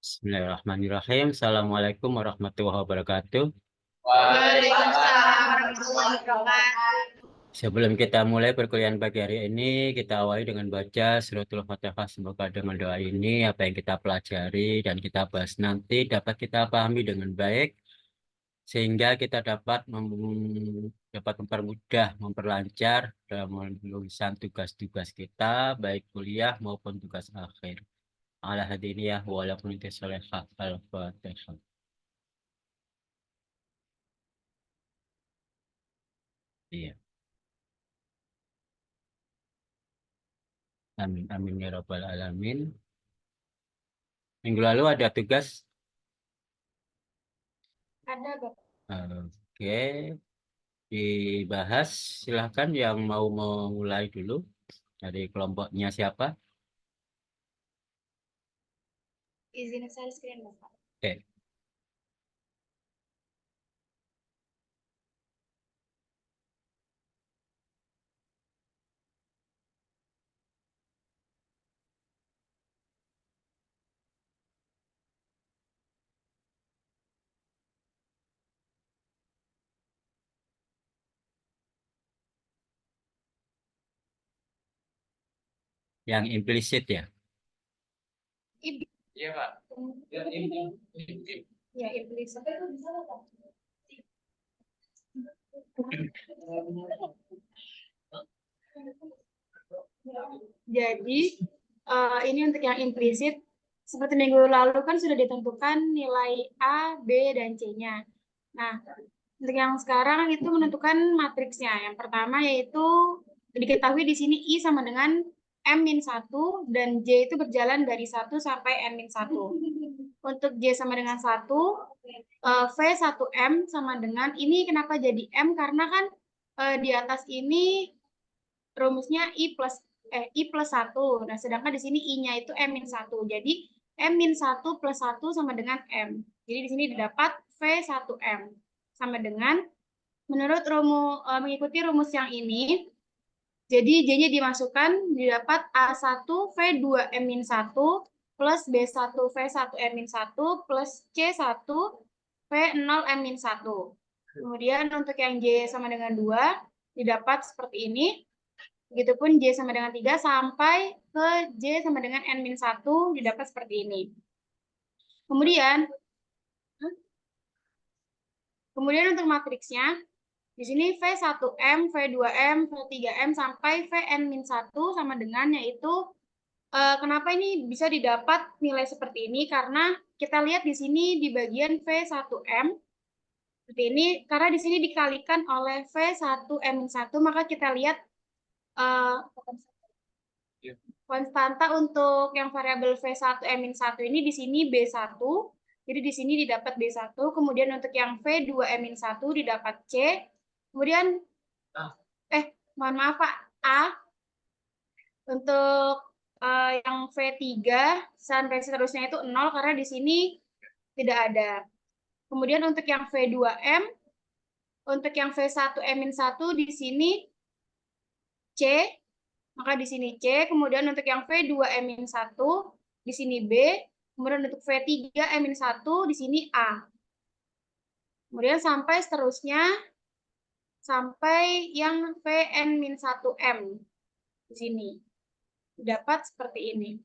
Bismillahirrahmanirrahim. Assalamualaikum warahmatullahi wabarakatuh. Waalaikumsalam warahmatullahi wabarakatuh. Sebelum kita mulai perkuliahan pagi hari ini, kita awali dengan baca suratul Fatihah. Semoga dengan doa ini apa yang kita pelajari dan kita bahas nanti dapat kita pahami dengan baik, sehingga kita dapat mempermudah, memperlancar dalam menulisan tugas-tugas kita, baik kuliah maupun tugas akhir. Ala hadiniyah walaupun itu solehah al-Fatihah. Iya. Amin, amin ya rabbal alamin. Minggu lalu ada tugas. Ada Bapak. Oke, dibahas. Silahkan yang mau memulai dulu. Dari kelompoknya siapa? Izin share screen Bapak. Oke, yang implisit ya. Ibu. Iya Pak. Ya, iblis. Jadi ini untuk yang implisit. Seperti minggu lalu kan sudah ditentukan nilai A, B, dan C-nya. Nah, untuk yang sekarang itu menentukan matriksnya. Yang pertama yaitu diketahui di sini I sama dengan M-1 dan J itu berjalan dari 1 sampai N-1. Untuk J sama dengan 1, V1M sama dengan, ini kenapa jadi M? Karena kan di atas ini rumusnya I plus 1. Nah, sedangkan di sini I-nya itu M-1. Jadi M-1 plus 1 sama dengan M. Jadi di sini didapat V1M sama dengan mengikuti rumus yang ini. Jadi J-nya dimasukkan didapat A1 V2M-1 plus B1 V1M-1 plus C1 V0M-1. Kemudian untuk yang J sama dengan 2 didapat seperti ini. Begitupun J sama dengan 3 sampai ke J sama dengan N-1 didapat seperti ini. Kemudian untuk matriksnya, di sini V1M, V2M, V3M sampai Vn-1 sama dengan, yaitu kenapa ini bisa didapat nilai seperti ini? Karena kita lihat di sini di bagian V1M, seperti ini, karena di sini dikalikan oleh V1M1, maka kita lihat konstanta untuk yang variabel V1M1 ini di sini B1. Jadi di sini didapat B1. Kemudian untuk yang V2M1 didapat C. Kemudian, mohon maaf Pak, A. Untuk yang V3 sampai seterusnya itu 0 karena di sini tidak ada. Kemudian untuk yang V2M, untuk yang V1M1 di sini C, maka di sini C. Kemudian untuk yang V2M1 di sini B. Kemudian untuk V3M1 di sini A. Kemudian sampai seterusnya sampai yang Vn-1M di sini. Dapat seperti ini.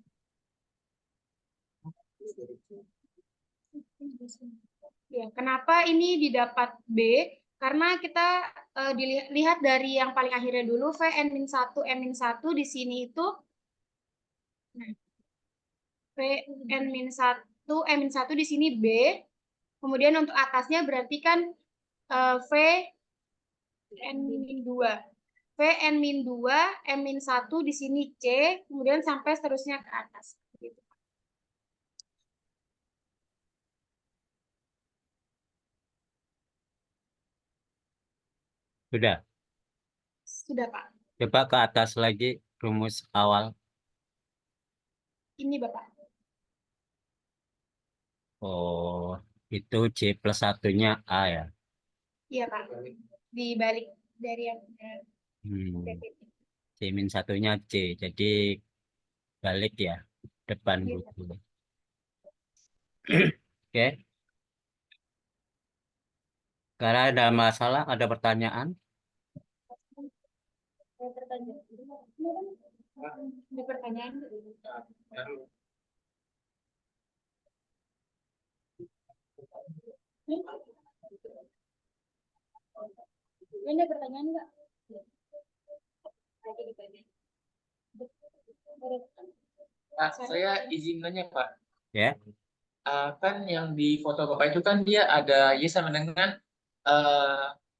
Ya, kenapa ini didapat B? Karena kita dilihat dari yang paling akhirnya dulu, Vn-1, M-1 di sini itu Vn-1, M-1 di sini B. Kemudian untuk atasnya berarti kan Vn-2. Vn-2, M-1 di sini C, kemudian sampai seterusnya ke atas. Sudah. Sudah, Pak. Coba ke atas lagi rumus awal. Ini, Bapak. Oh, itu C plus satunya A ya. Iya, Pak. Dibalik dari yang C min satunya C. Jadi balik ya, depan Iya. buku. Oke. Karena ada masalah, ada pertanyaan. Ada pertanyaan? Ada pertanyaan nggak? Saya izin nanya Pak. Ya. Kan yang di foto Bapak itu kan dia ada Y sama dengan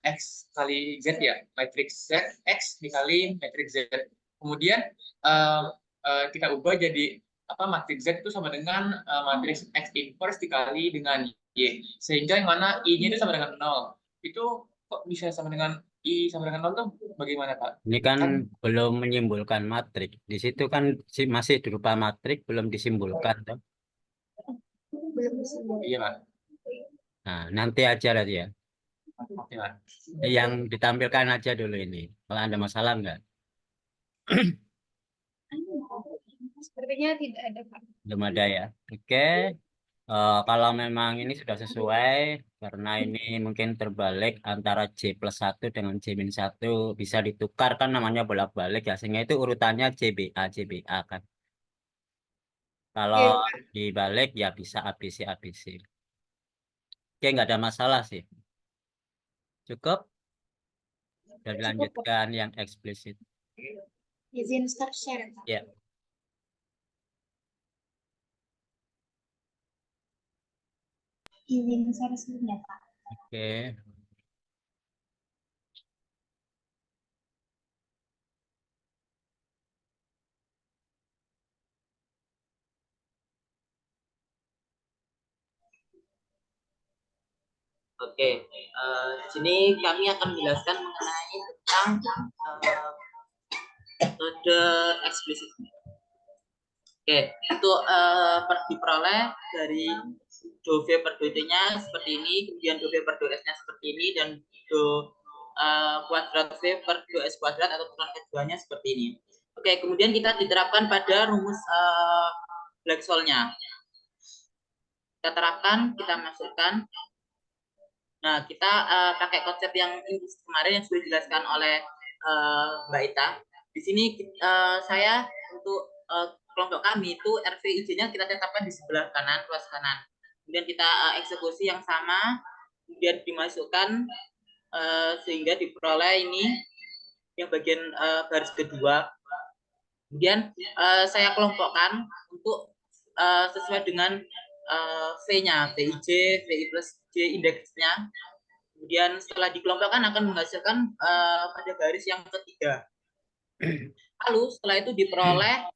X kali Z ya, matriks Z, X dikali matriks Z. Kemudian kita ubah jadi matriks Z itu sama dengan matriks X inverse dikali dengan Y. Sehingga yang mana I-nya itu sama dengan 0. Itu kok bisa sama dengan I sama dengan 0 tuh bagaimana Pak? Ini kan belum menyimpulkan matrik. Di situ kan masih berupa matrik, belum disimbolkan, toh. Iya Pak. Nah, nanti aja lah ya. Oke Pak. Yang ditampilkan aja dulu ini. Kalau ada masalah enggak? Sepertinya tidak ada, Pak. Belum ada ya. Oke. Kalau memang ini sudah sesuai, karena ini mungkin terbalik antara J+1 dengan J-1, bisa ditukar kan namanya bolak-balik ya, sehingga itu urutannya JBA, JBA kan. Kalau Oke, dibalik ya bisa ABC, ABC. Oke, nggak ada masalah sih. Cukup? Dan cukup, Pak. dilanjutkan yang eksplisit. Izin stop share, Pak. Ya. Izin share screen ya, Pak. Oke. Oke, di sini kami akan menjelaskan mengenai tentang metode eksplisit. Oke, itu diperoleh dari do V per do T-nya seperti ini, kemudian do V per do S-nya seperti ini, dan do kuadrat V per do S kuadrat atau ukuran keduanya seperti ini. Oke, kemudian kita diterapkan pada rumus Black-Scholes-nya. Kita terapkan, kita masukkan. Nah, kita pakai konsep yang kemarin yang sudah dijelaskan oleh Mbak Ita. Di sini saya untuk kelompok kami itu RVIJ-nya kita tetapkan di sebelah kanan, ruas kanan. Kemudian kita eksekusi yang sama, kemudian dimasukkan sehingga diperoleh ini yang bagian garis kedua. Kemudian saya kelompokkan untuk sesuai dengan V-nya, VIJ, VI plus J indeksnya. Kemudian setelah dikelompokkan akan menghasilkan pada garis yang ketiga. Lalu setelah itu diperoleh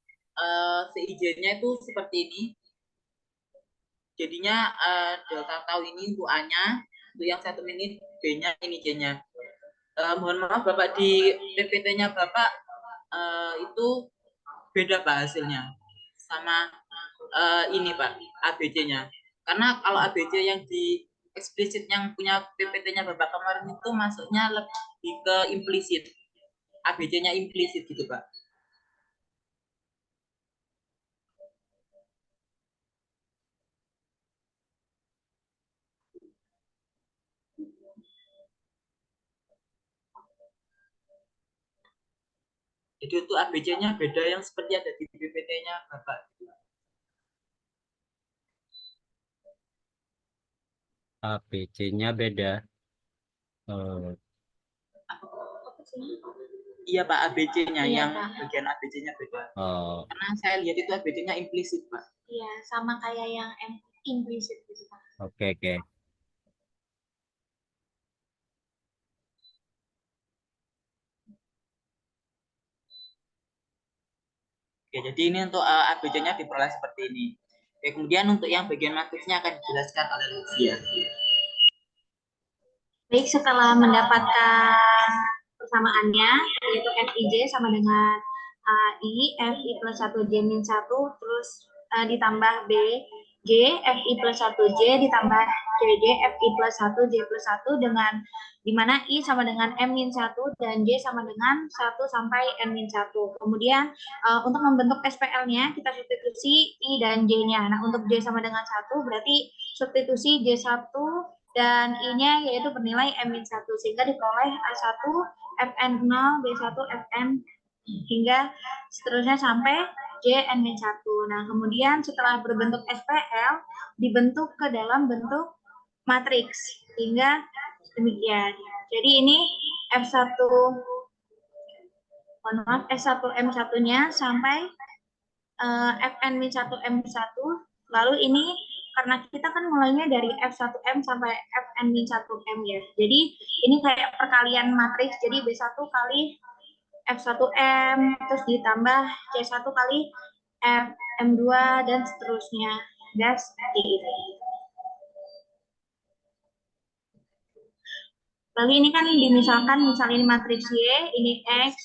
VIJ-nya itu seperti ini. Jadinya delta tau ini untuk A-nya, untuk yang satu ini B-nya, ini J-nya. Mohon maaf Bapak, di PPT-nya Bapak itu beda Pak hasilnya. Sama ini Pak, ABC-nya. Karena kalau ABC yang di eksplisit yang punya PPT-nya Bapak kemarin itu masuknya lebih ke implisit. ABC-nya implisit gitu Pak. Jadi untuk ABC-nya beda yang seperti ada di PPT-nya Bapak. ABC-nya beda. Iya Pak, ABC-nya Iya, yang Pak. bagian ABC-nya beda. Oh, Karena saya lihat itu ABC-nya implisit Pak. Iya, sama kayak yang implisit gitu, Pak. oke, oke. Oke, jadi ini untuk ABC-nya diperoleh seperti ini. Oke, kemudian untuk yang bagian matriksnya akan dijelaskan oleh Lucia. Baik, setelah mendapatkan persamaannya, yaitu FIJ sama dengan I, FI plus 1 J min 1, terus ditambah B, J, FI plus 1J ditambah JJ, FI plus 1, J plus 1 dengan dimana I sama dengan M-1 dan J sama dengan 1 sampai N-1. Kemudian untuk membentuk SPL-nya kita substitusi I dan J-nya. Nah, untuk J sama dengan 1 berarti substitusi J1 dan I-nya yaitu bernilai M-1 sehingga diperoleh A1 Fn0, B1 Fn hingga seterusnya sampai JN-1. Nah, kemudian setelah berbentuk SPL, dibentuk ke dalam bentuk matriks. Hingga demikian. Jadi ini F1, maaf, S1M1-nya sampai Fn-1M1. Lalu ini karena kita kan mulainya dari F1M sampai Fn-1M ya. Jadi ini kayak perkalian matriks. Jadi B1 kali F1M, terus ditambah C1 kali M2, dan seterusnya. Dan seperti itu. Lalu ini kan dimisalkan, misalnya ini matriks Y, ini X.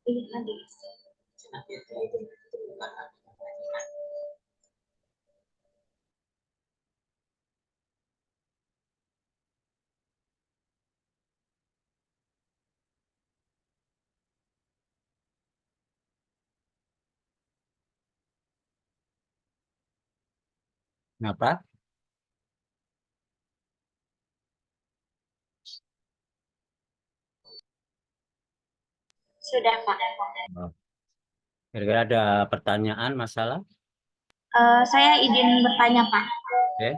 Ini lagi. Kenapa? Sudah, Pak. Kira-kira ada pertanyaan, masalah? Saya izin bertanya, Pak. Oke.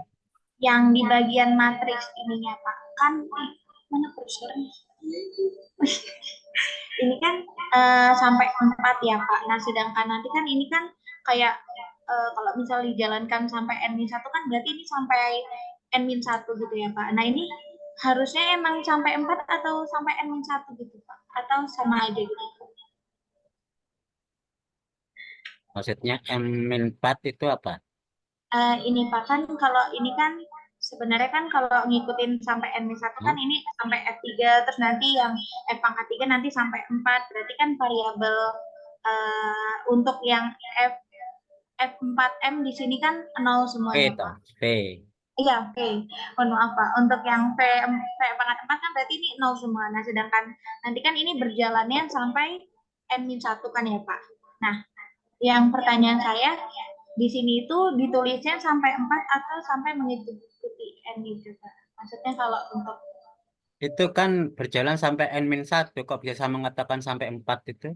Yang di bagian matriks ininya, Pak, kan mana kursornya? Ini kan sampai 4 ya, Pak. Nah, sedangkan nanti kan ini kan kayak kalau misal dijalankan sampai N-1 kan berarti ini sampai N-1 gitu ya, Pak. Nah, ini harusnya emang sampai 4 atau sampai N-1 gitu, Pak? Atau sama aja gitu? Maksudnya M-4 itu apa? Ini Pak, kan kalau ini kan sebenarnya kan kalau ngikutin sampai N-1 kan ini sampai F3, terus nanti yang F pangkat 3 nanti sampai 4, berarti kan variabel untuk yang F4M di sini kan 0 semuanya, P, Pak. P. Iya, oke. Mohon maaf, Pak. Untuk yang V pangkat 4 kan berarti ini 0 semua. Nah, sedangkan nanti kan ini berjalannya sampai N-1 kan ya, Pak. Nah, yang pertanyaan saya, di sini itu ditulisnya sampai 4 atau sampai mengikuti N gitu, Pak? Maksudnya kalau untuk... Itu kan berjalan sampai N-1. Kok bisa mengatakan sampai 4 itu?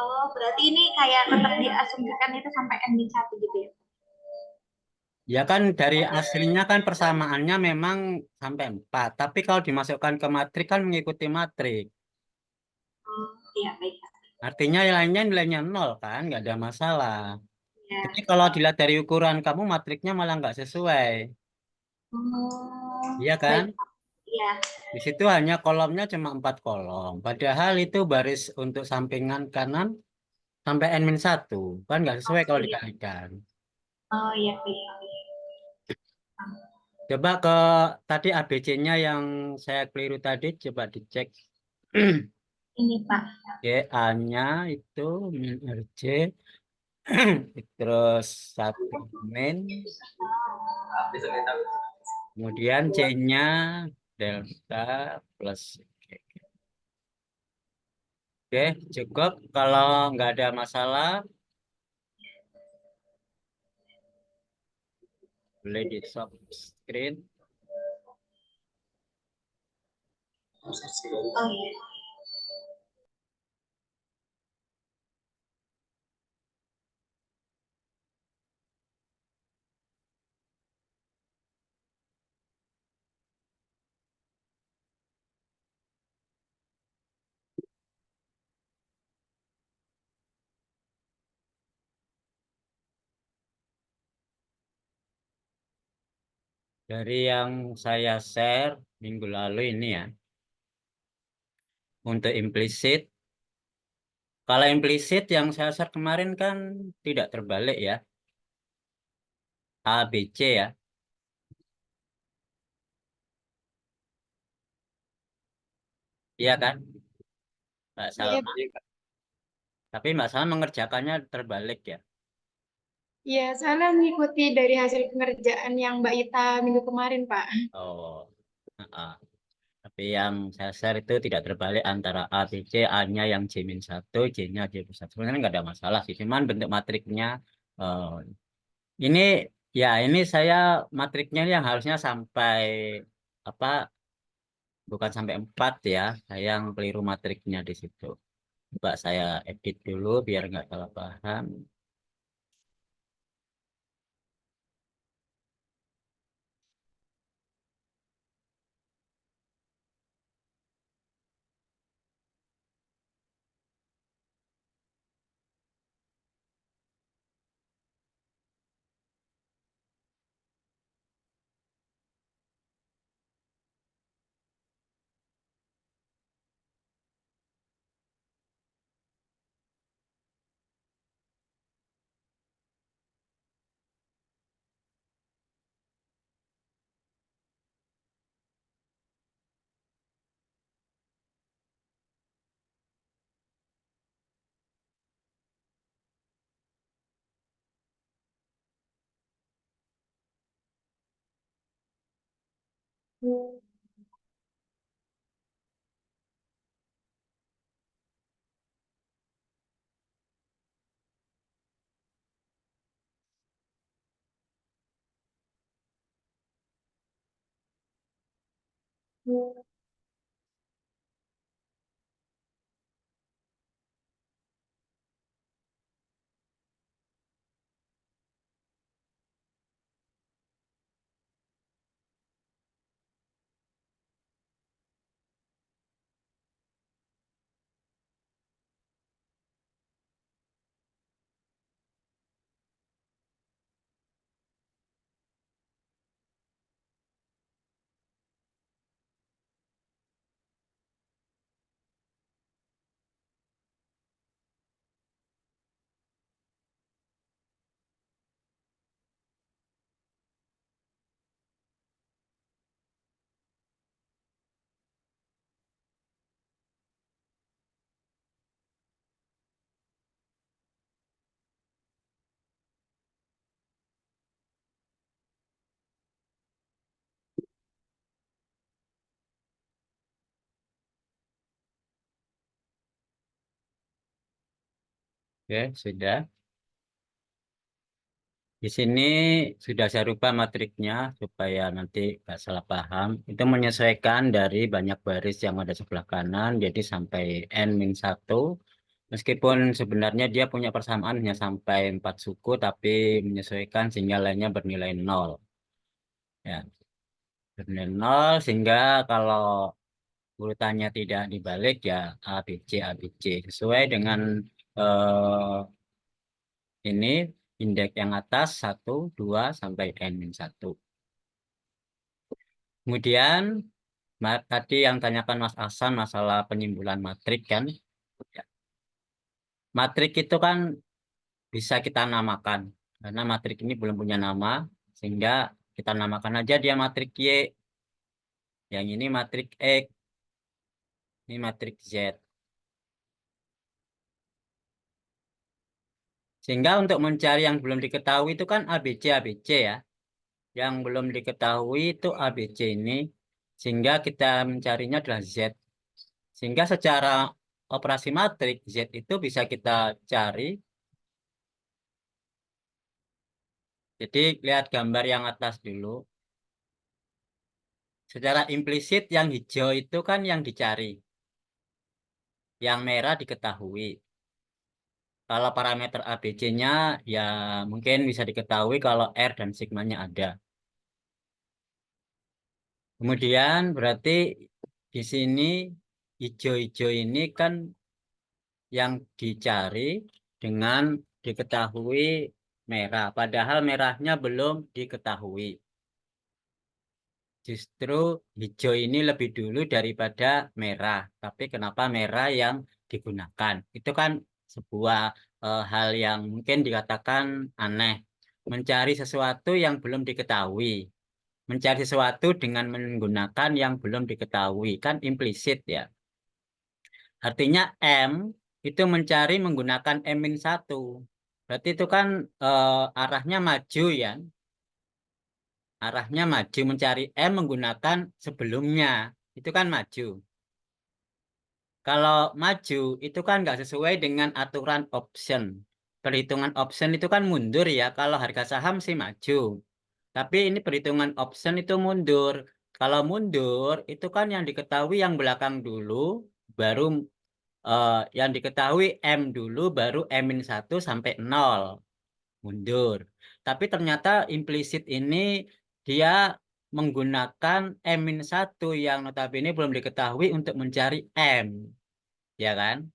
Oh, berarti ini kayak tetap diasumsikan itu sampai N-1 gitu ya? Ya kan dari aslinya kan persamaannya memang sampai 4. Tapi kalau dimasukkan ke matrik kan mengikuti matrik. Oh, iya, baik. Artinya yang lainnya nilainya 0 kan, nggak ada masalah. Ya. Tapi kalau dilihat dari ukuran kamu matriknya malah nggak sesuai. Oh, Iya kan? baik. Iya. Di situ hanya kolomnya cuma 4 kolom. Padahal itu baris untuk sampingan kanan sampai N-1. Kan nggak sesuai kalau Iya. dikalikan. Oh, iya, baik. Coba ke tadi ABC-nya yang saya keliru tadi, coba dicek. Ini, Pak. Oke, A-nya itu min RJ, terus 1 min, kemudian C-nya delta plus. Oke, cukup. Kalau nggak ada masalah, boleh di stop screen. Oh, iya. Dari yang saya share minggu lalu ini ya, untuk implisit. Kalau implisit yang saya share kemarin kan tidak terbalik ya. A, B, C ya. Iya kan, Mbak Iya, Salma? Pak. Tapi Mbak Salma mengerjakannya terbalik ya. Iya, saya mengikuti dari hasil pengerjaan yang Mbak Ita minggu kemarin, Pak. Oh, heeh. Tapi yang saya share itu tidak terbalik antara A, B, C, A-nya yang J-1, J-nya J+1. Sebenarnya nggak ada masalah sih, cuman bentuk matriknya eh, ini ya ini saya matriknya yang harusnya sampai apa bukan sampai 4 ya. Saya yang keliru matriknya di situ. Coba saya edit dulu biar nggak salah paham. Oke, sudah. Di sini sudah saya rubah matriknya supaya nanti nggak salah paham. Itu menyesuaikan dari banyak baris yang ada sebelah kanan, jadi sampai N-1. Meskipun sebenarnya dia punya persamaan hanya sampai 4 suku, tapi menyesuaikan sehingga lainnya bernilai 0. Ya, bernilai 0 sehingga kalau urutannya tidak dibalik ya A, B, C, A, B, C. Sesuai dengan eh, ini indeks yang atas 1, 2 sampai N-1. Kemudian tadi yang tanyakan Mas Hasan masalah penyimbulan matrik kan. Ya. Matrik itu kan bisa kita namakan. Karena matrik ini belum punya nama. Sehingga kita namakan aja dia matrik Y. Yang ini matrik X. Ini matrik Z. Sehingga untuk mencari yang belum diketahui itu kan ABC, ABC ya. Yang belum diketahui itu ABC ini. Sehingga kita mencarinya adalah Z. Sehingga secara operasi matrik Z itu bisa kita cari. Jadi lihat gambar yang atas dulu. Secara implisit yang hijau itu kan yang dicari. Yang merah diketahui. Kalau parameter ABC-nya ya mungkin bisa diketahui kalau R dan sigmanya ada. Kemudian berarti di sini hijau-hijau ini kan yang dicari dengan diketahui merah. Padahal merahnya belum diketahui. Justru hijau ini lebih dulu daripada merah. Tapi kenapa merah yang digunakan? Itu kan sebuah hal yang mungkin dikatakan aneh. Mencari sesuatu yang belum diketahui. Mencari sesuatu dengan menggunakan yang belum diketahui. Kan implisit ya. Artinya M itu mencari menggunakan M-1. Berarti itu kan arahnya maju ya. Arahnya maju mencari M menggunakan sebelumnya. Itu kan maju. Kalau maju itu kan nggak sesuai dengan aturan option. Perhitungan option itu kan mundur ya. Kalau harga saham sih maju. Tapi ini perhitungan option itu mundur. Kalau mundur itu kan yang diketahui yang belakang dulu, baru yang diketahui M dulu, baru M-1 sampai 0. Mundur. Tapi ternyata implisit ini dia menggunakan M-1 yang notabene belum diketahui untuk mencari M. Ya kan?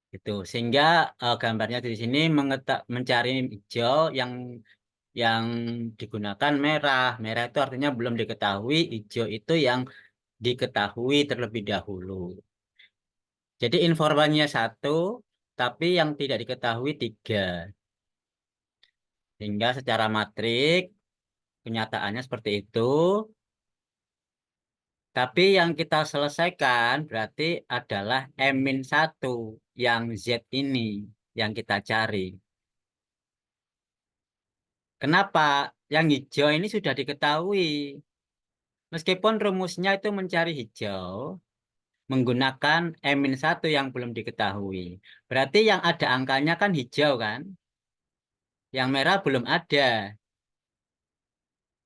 Itu. Sehingga gambarnya di sini mencari hijau yang digunakan merah. Merah itu artinya belum diketahui, hijau itu yang diketahui terlebih dahulu. Jadi informasinya 1, tapi yang tidak diketahui 3. Sehingga secara matrik, kenyataannya seperti itu. Tapi yang kita selesaikan berarti adalah M-1 yang Z ini yang kita cari. Kenapa? Yang hijau ini sudah diketahui. Meskipun rumusnya itu mencari hijau menggunakan M-1 yang belum diketahui. Berarti yang ada angkanya kan hijau kan? Yang merah belum ada.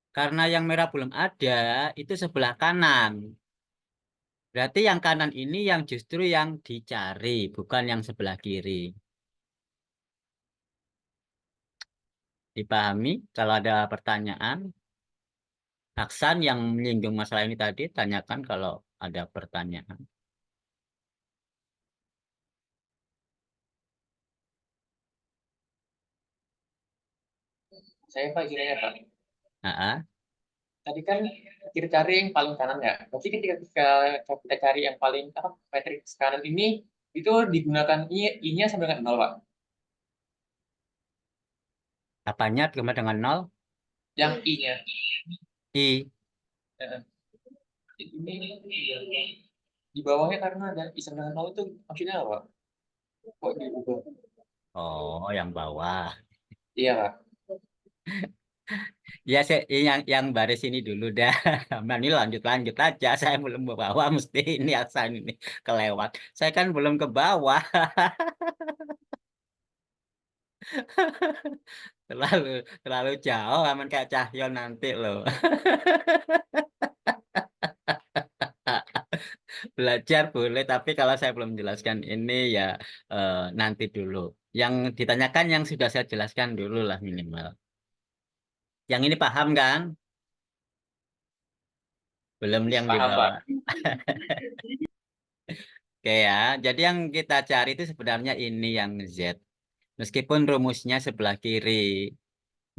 Karena yang merah belum ada, itu sebelah kanan. Berarti yang kanan ini yang justru yang dicari, bukan yang sebelah kiri. Dipahami? Kalau ada pertanyaan, Aksan yang menyinggung masalah ini tadi, tanyakan kalau ada pertanyaan. Saya Pak kiranya Pak. Nah, Tadi kan kita cari yang paling kanan ya. Berarti ketika kita cari yang paling matriks kanan ini itu digunakan I-nya sama dengan 0, Pak. apanya sama dengan 0? Yang I-nya. I. Ini di bawahnya karena ada I sama dengan 0 itu maksudnya apa? Kok diubah? Oh, yang bawah. Iya, Pak. Ya, yang baris ini dulu dah. Ini lanjut aja. Saya belum ke bawah, mesti ini Aksan ini kelewat. Saya kan belum ke bawah. terlalu jauh, aman kayak Cahyo nanti loh. Belajar boleh, tapi kalau saya belum jelaskan ini ya nanti dulu. Yang ditanyakan yang sudah saya jelaskan dulu lah minimal. Yang ini paham kan? Belum yang di Paham, Pak. bawah. Oke ya, jadi yang kita cari itu sebenarnya ini yang Z. Meskipun rumusnya sebelah kiri,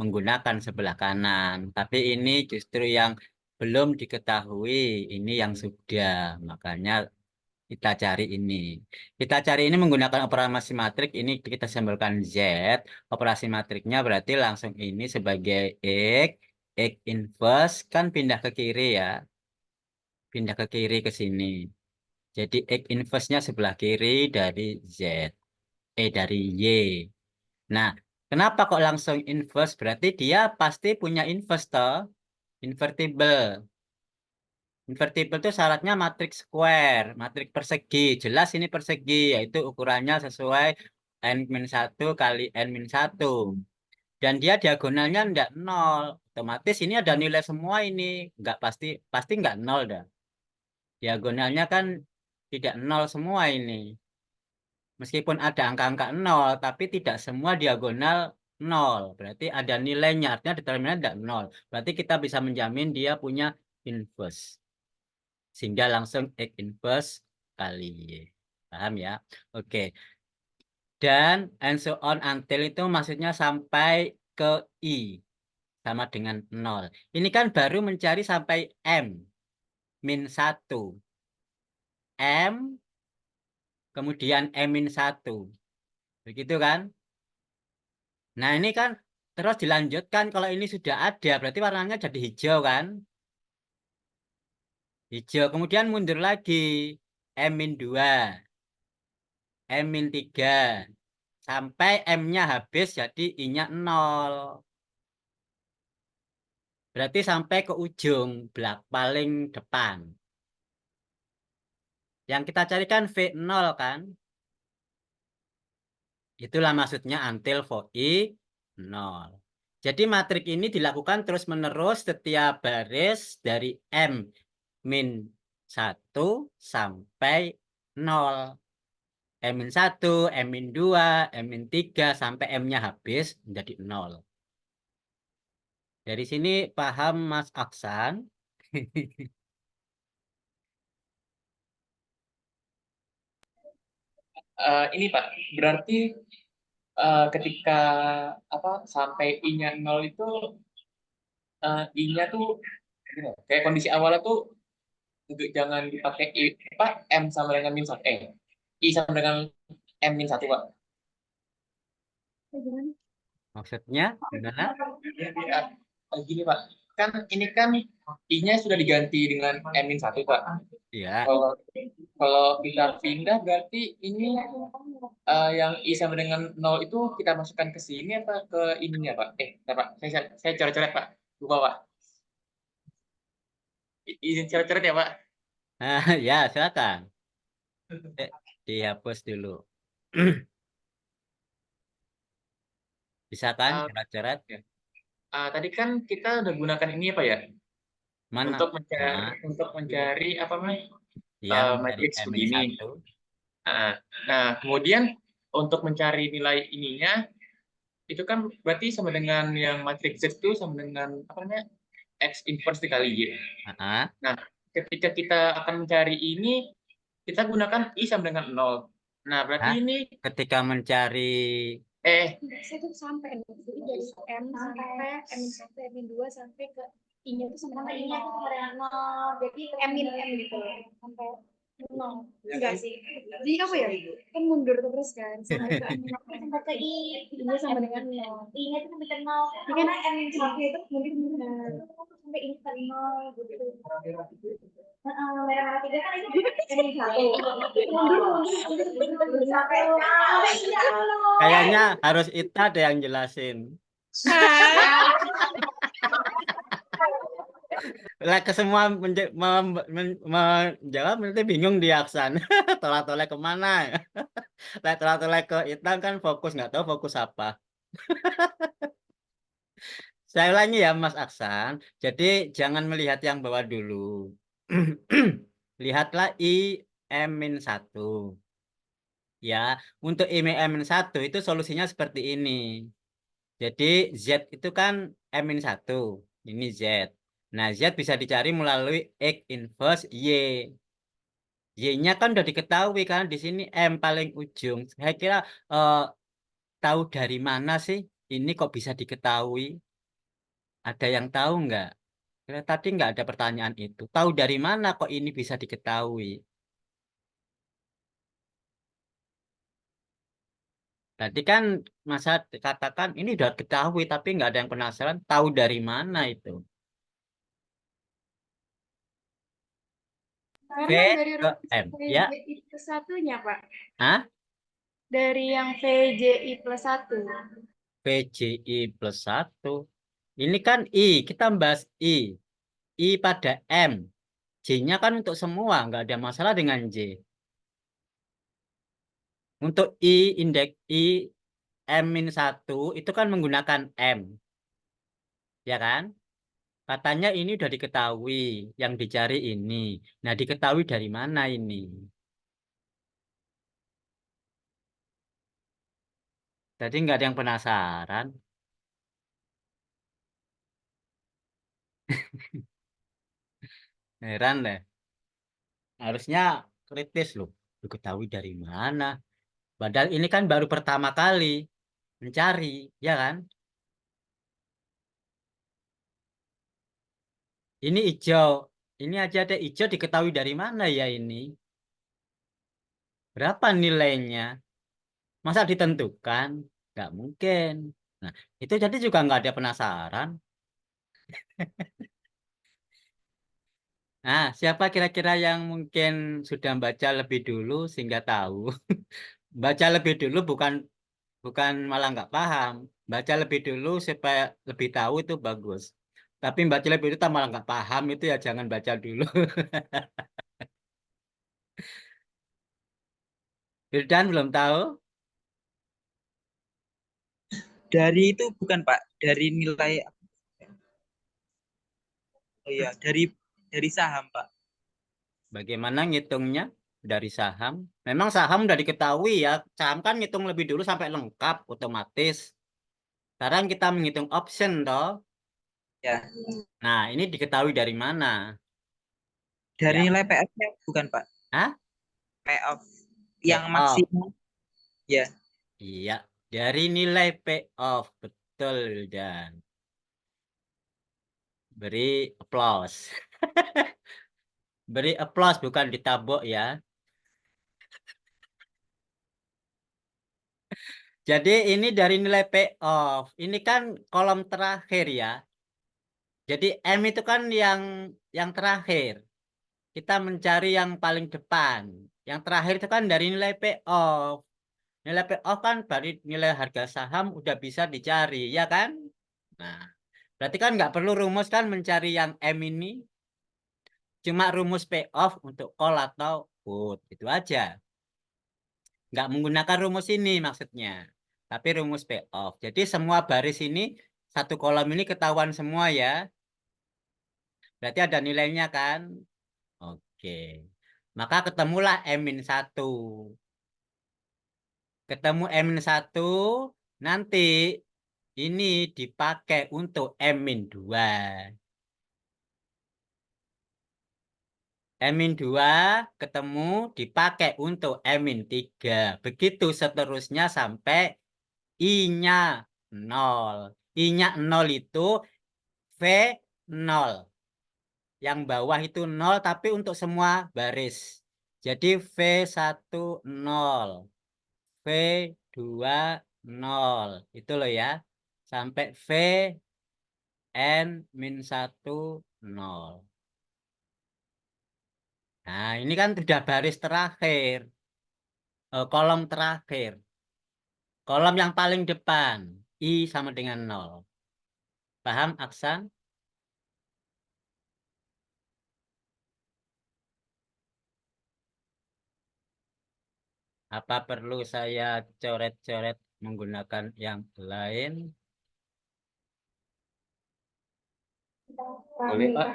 menggunakan sebelah kanan. Tapi ini justru yang belum diketahui, ini yang sudah. Makanya kita cari ini. Kita cari ini menggunakan operasi matrik, ini kita simbolkan Z. Operasi matriknya berarti langsung ini sebagai X inverse, kan pindah ke kiri ya. Pindah ke kiri ke sini. Jadi X inverse-nya sebelah kiri dari Z. Dari Y. Nah, kenapa kok langsung inverse? Berarti dia pasti punya inverse toh. Invertible. Invertible itu syaratnya matriks square, matriks persegi. Jelas ini persegi, yaitu ukurannya sesuai N-1 kali N-1. Dan dia diagonalnya enggak 0. Otomatis ini ada nilai semua ini. Enggak pasti enggak 0 dah. Diagonalnya kan tidak 0 semua ini. Meskipun ada angka-angka 0, tapi tidak semua diagonal 0. Berarti ada nilainya, artinya determinan tidak 0. Berarti kita bisa menjamin dia punya inverse. Sehingga langsung X inverse kali Y. Paham ya? Oke. Dan and so on until itu maksudnya sampai ke I. Sama dengan 0. Ini kan baru mencari sampai M. Min 1. M. Kemudian M-1. Begitu kan? Nah ini kan terus dilanjutkan kalau ini sudah ada. Berarti warnanya jadi hijau kan? Hijau. Kemudian mundur lagi. M-2, M-3, sampai M-nya habis jadi I-nya 0. Berarti sampai ke ujung paling depan. Yang kita carikan V0 kan? Itulah maksudnya until for I 0. Jadi matrik ini dilakukan terus-menerus setiap baris dari M-1 sampai 0. M-1, M-2, M-3 sampai M-nya habis menjadi 0. Dari sini paham Mas Aksan? Ini Pak, berarti ketika sampai I-nya 0 itu I-nya tuh gini, kayak kondisi awalnya tuh jangan dipakai M sama dengan min 1, I sama dengan M min 1 Pak. Maksudnya gimana? Gini Pak, kan ini kan I-nya sudah diganti dengan M min 1 Pak. Iya. Kalau kita pindah berarti ini yang I sama dengan 0 itu kita masukkan ke sini apa ke ininya Pak? Bentar, Pak, saya coret-coret Pak. Lupa Pak. Izin coret-coret ya Pak. Ya, silakan. Dihapus dulu. Bisa kan coret-coret? Tadi kan kita udah gunakan ini apa ya? Mana? Untuk mencari apa namanya? Yang dari matriks begini. M-1. Nah, kemudian untuk mencari nilai ininya itu kan berarti sama dengan yang matriks Z itu sama dengan apa namanya? X inverse dikali Y. Nah, ketika kita akan mencari ini kita gunakan I sama dengan 0. Nah, berarti ini ketika mencari saya tuh sampai jadi dari M sampai M1, M2 sampai ke I-nya tuh sampai I-nya tuh sampai 0. Jadi M gitu sampai 0. Enggak sih. Jadi apa ya? Kan mundur terus kan sampai ke sampai ke I-nya sama dengan 0. I-nya tuh sampai ke 0. Ini kan M1 itu mungkin sampai I ke 0 gitu. Merah 3 kan itu kayaknya harus Ita ada yang jelasin. Lah ke semua menjawab nanti bingung dia Aksan. Tolak-tolak kemana? Lah tolak-tolak ke Ita kan fokus nggak tahu fokus apa. Saya ulangi ya Mas Aksan. Jadi jangan melihat yang bawah dulu. Lihatlah I-1. Ya, untuk I-1 itu solusinya seperti ini. Jadi Z itu kan M-1. Ini Z. Nah, Z bisa dicari melalui X inverse Y. Y-nya kan udah diketahui kan di sini M paling ujung. Saya kira tahu dari mana sih ini kok bisa diketahui? Ada yang tahu nggak? Tadi nggak ada pertanyaan itu. Tahu dari mana kok ini bisa diketahui? Tadi kan masa katakan ini udah ketahui tapi nggak ada yang penasaran. Tahu dari mana itu? Karena dari ke M, ya. VJI plus satunya Pak. Hah? Dari yang VJI plus 1. VJI plus 1. Ini kan I, kita bahas I. I pada M. J-nya kan untuk semua, nggak ada masalah dengan J. Untuk I, indeks I, M-1 itu kan menggunakan M. Ya kan? Katanya ini udah diketahui, yang dicari ini. Nah, diketahui dari mana ini? Tadi nggak ada yang penasaran. Heran deh. Harusnya kritis loh. Diketahui dari mana? Padahal ini kan baru pertama kali mencari, ya kan? Ini hijau. Ini aja ada hijau diketahui dari mana ya ini? Berapa nilainya? Masa ditentukan? Nggak mungkin. Nah, itu jadi juga nggak ada penasaran. Nah, siapa kira-kira yang mungkin sudah baca lebih dulu sehingga tahu? Baca lebih dulu bukan malah nggak paham. Baca lebih dulu supaya lebih tahu itu bagus. Tapi baca lebih dulu tak malah nggak paham itu ya jangan baca dulu. Wildan belum tahu? Dari itu bukan Pak, dari nilai, oh iya, dari saham Pak. Bagaimana ngitungnya dari saham? Memang saham udah diketahui ya. Saham kan ngitung lebih dulu sampai lengkap otomatis. Sekarang kita menghitung option toh. Ya, Nah, ini diketahui dari mana? dari Ya. nilai PF-nya bukan Pak, Hah? payoff yang Payoff. maksimum. Ya, Iya, dari nilai payoff. Betul, dan beri applause. Beri applause bukan ditabok ya. Jadi ini dari nilai payoff. Ini kan kolom terakhir ya. Jadi M itu kan yang terakhir. Kita mencari yang paling depan. Yang terakhir itu kan dari nilai payoff. Nilai payoff kan dari nilai harga saham udah bisa dicari, ya kan? Nah, berarti kan nggak perlu rumus kan mencari yang M ini. Cuma rumus payoff untuk call atau put. Itu aja. Nggak menggunakan rumus ini maksudnya. Tapi rumus payoff. Jadi semua baris ini, satu kolom ini ketahuan semua ya. Berarti ada nilainya kan? Oke. Maka ketemulah M-1. Ketemu M-1, nanti ini dipakai untuk M-2. M-2 ketemu dipakai untuk M-3. Begitu seterusnya sampai I-nya 0. I-nya 0 itu V0. Yang bawah itu 0 tapi untuk semua baris. Jadi V1 0. V2 0. Itu loh ya. Sampai Vn-1 0. Nah, ini kan sudah baris terakhir. Kolom terakhir. Kolom yang paling depan. I sama dengan 0. Paham, Aksan? Apa perlu saya coret-coret menggunakan yang lain? Boleh, Pak.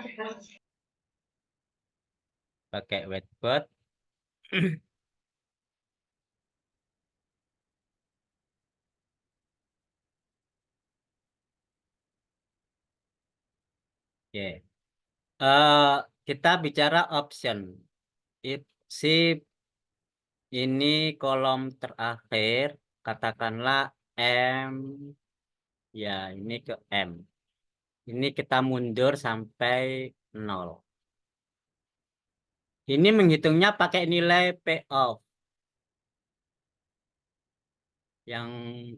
Pakai whiteboard. Oke. Kita bicara option. Si ini kolom terakhir, katakanlah M, ya ini ke M. Ini kita mundur sampai 0. Ini menghitungnya pakai nilai payoff yang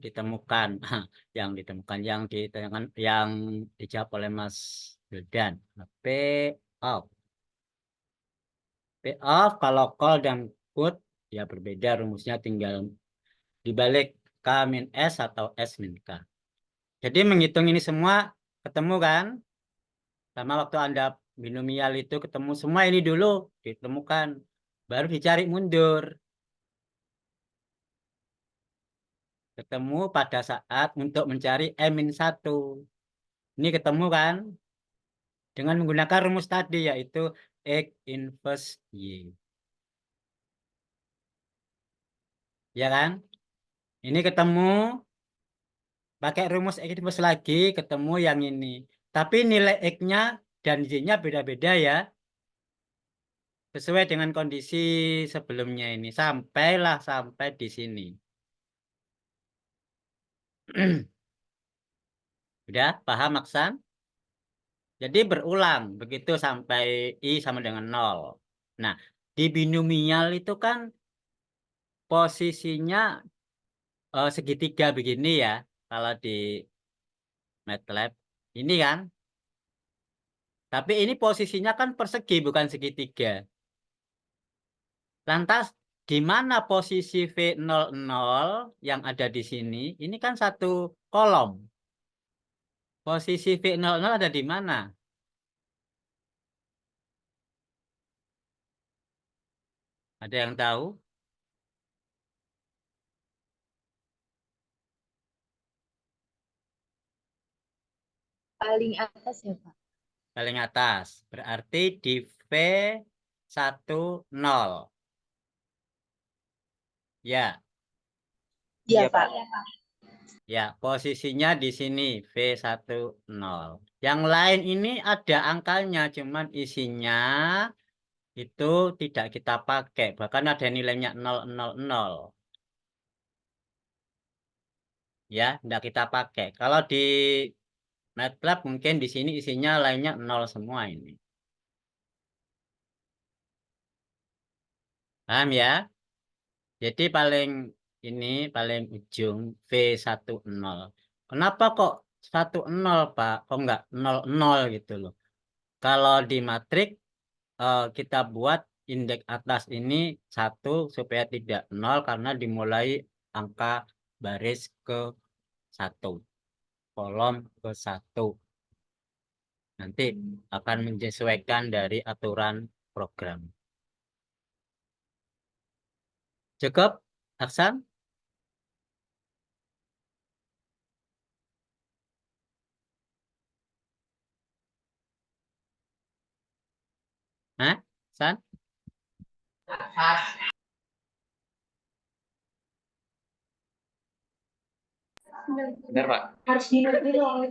ditemukan, yang dijawab oleh Mas Wildan. Payoff. Payoff kalau call dan put ya berbeda rumusnya, tinggal dibalik K min S atau S min K. Jadi menghitung ini semua ketemu kan? Sama waktu Anda binomial itu ketemu semua ini dulu ditemukan. Baru dicari mundur. Ketemu pada saat untuk mencari M-1. Ini ketemu kan? Dengan menggunakan rumus tadi yaitu X inverse Y. Ya kan? Ini ketemu pakai rumus X inverse lagi, ketemu yang ini. Tapi nilai X-nya dan Y-nya beda-beda ya. Sesuai dengan kondisi sebelumnya ini. Sampai di sini. Udah paham Aksan? Jadi berulang. Begitu sampai I sama dengan 0. Nah, di binomial itu kan posisinya segitiga begini ya. Kalau di MATLAB. Ini kan. Tapi ini posisinya kan persegi, bukan segitiga. Lantas, di mana posisi V00 yang ada di sini? Ini kan satu kolom. Posisi V00 ada di mana? Ada yang tahu? Paling atas ya, Pak. Paling atas. Berarti di V10. Ya, Iya, Iya, Pak. ya, posisinya di sini V10. Yang lain ini ada angkanya, cuman isinya itu tidak kita pakai. Bahkan ada nilainya 000. Ya, tidak kita pakai. Kalau di MATLAB mungkin di sini isinya lainnya 0 semua ini. Paham ya? Jadi paling ujung V10. Kenapa kok 10, Pak? Kok enggak 00 gitu loh. Kalau di matrik kita buat indeks atas ini 1 supaya tidak 0 karena dimulai angka baris ke 1. Kolom ke 1. Nanti akan menyesuaikan dari aturan program. Cukup, Aksan? Hah? San? Benar, Pak. Harus dimengerti dong.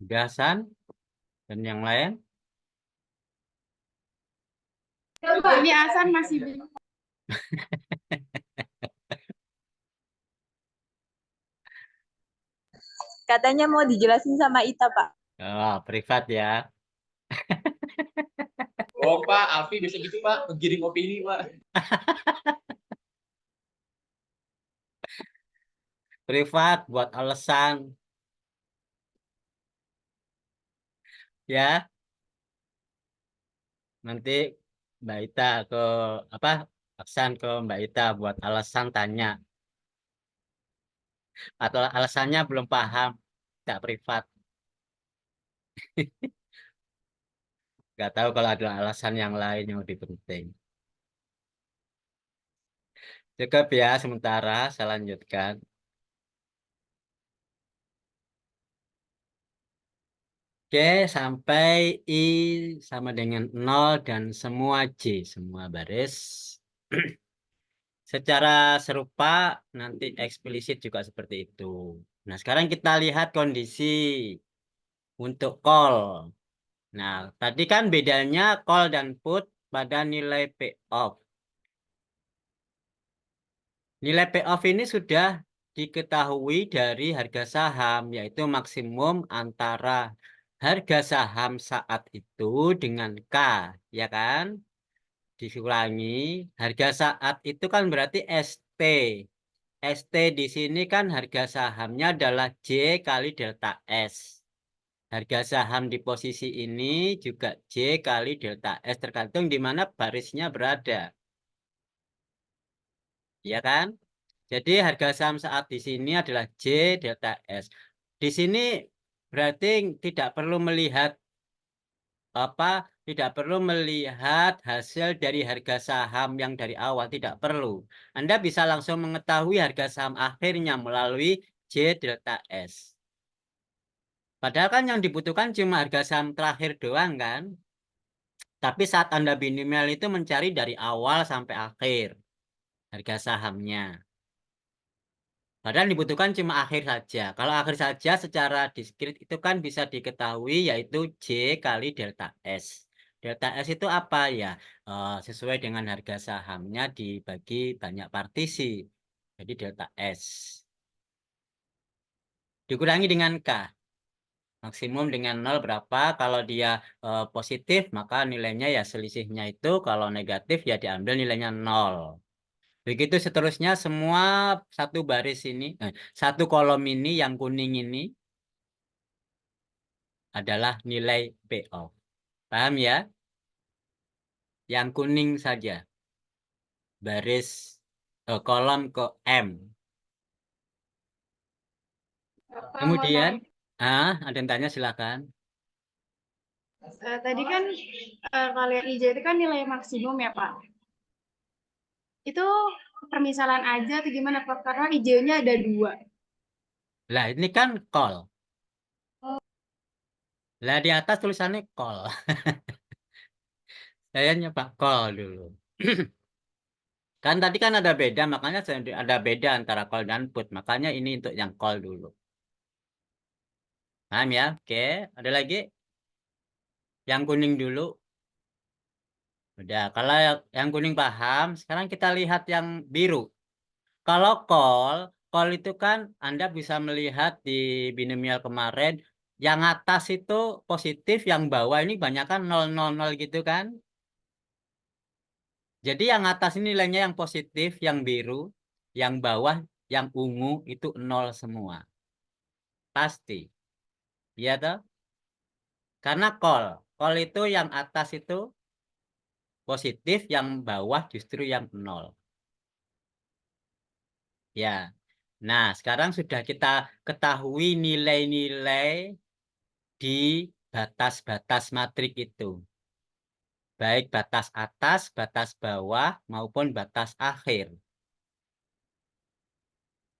Udah, San? Dan yang lain? Ini Hasan masih bingung. Katanya mau dijelasin sama Ita, Pak. Oh, privat ya. Oh, Pak, Alfi bisa gitu, Pak. Menggiring opini, Pak. Privat buat alasan. Ya, nanti Mbak Ita ke apa? Aksan ke Mbak Ita buat alasan tanya. Atau alasannya belum paham, tak privat. Nggak tahu kalau ada alasan yang lain yang lebih penting. Cukup ya sementara, saya lanjutkan. Oke, sampai I sama dengan 0 dan semua J, semua baris. Secara serupa nanti eksplisit juga seperti itu. Nah, sekarang kita lihat kondisi untuk call. Nah, tadi kan bedanya call dan put pada nilai payoff. Nilai payoff ini sudah diketahui dari harga saham, yaitu maksimum antara harga saham saat itu dengan K, ya kan? Diulangi, harga saat itu kan berarti ST. ST di sini kan harga sahamnya adalah J kali delta S. Harga saham di posisi ini juga J kali delta S, tergantung di mana barisnya berada. Ya kan? Jadi harga saham saat di sini adalah J delta S. Di sini berarti tidak perlu melihat tidak perlu melihat hasil dari harga saham yang dari awal, tidak perlu. Anda bisa langsung mengetahui harga saham akhirnya melalui J delta S. Padahal kan yang dibutuhkan cuma harga saham terakhir doang kan. Tapi saat Anda binomial itu mencari dari awal sampai akhir harga sahamnya. Padahal dibutuhkan cuma akhir saja. Kalau akhir saja secara diskrit itu kan bisa diketahui yaitu J kali delta S. Delta S itu apa ya? Sesuai dengan harga sahamnya dibagi banyak partisi. Jadi delta S. Dikurangi dengan K. Maksimum dengan 0 berapa? Kalau dia positif, maka nilainya ya selisihnya itu. Kalau negatif ya diambil nilainya 0. Begitu seterusnya semua satu baris ini, satu kolom ini yang kuning ini adalah nilai payoff. Paham ya? Yang kuning saja. Baris kolom ke M. Bapak mau Kemudian, tanya. ada yang tanya silakan. Tadi kan kalau yang hijau itu kan nilai maksimum ya Pak. Itu permisalan aja atau gimana Pak? Karena hijaunya ada 2. Lah ini kan call. Lah di atas tulisannya call. Saya nyoba call dulu. Kan tadi kan ada beda, makanya ada beda antara call dan put. Makanya ini untuk yang call dulu. Paham ya? Oke, ada lagi? Yang kuning dulu. Udah, kalau yang kuning paham, sekarang kita lihat yang biru. Kalau call itu kan Anda bisa melihat di binomial kemarin, yang atas itu positif, yang bawah ini banyak kan 000 gitu kan. Jadi yang atas ini nilainya yang positif, yang biru, yang bawah, yang ungu itu 0 semua. Pasti. Iya toh? Karena call itu yang atas itu positif, yang bawah justru yang 0. Ya. Nah, sekarang sudah kita ketahui nilai-nilai di batas-batas matrik itu. Baik batas atas, batas bawah, maupun batas akhir.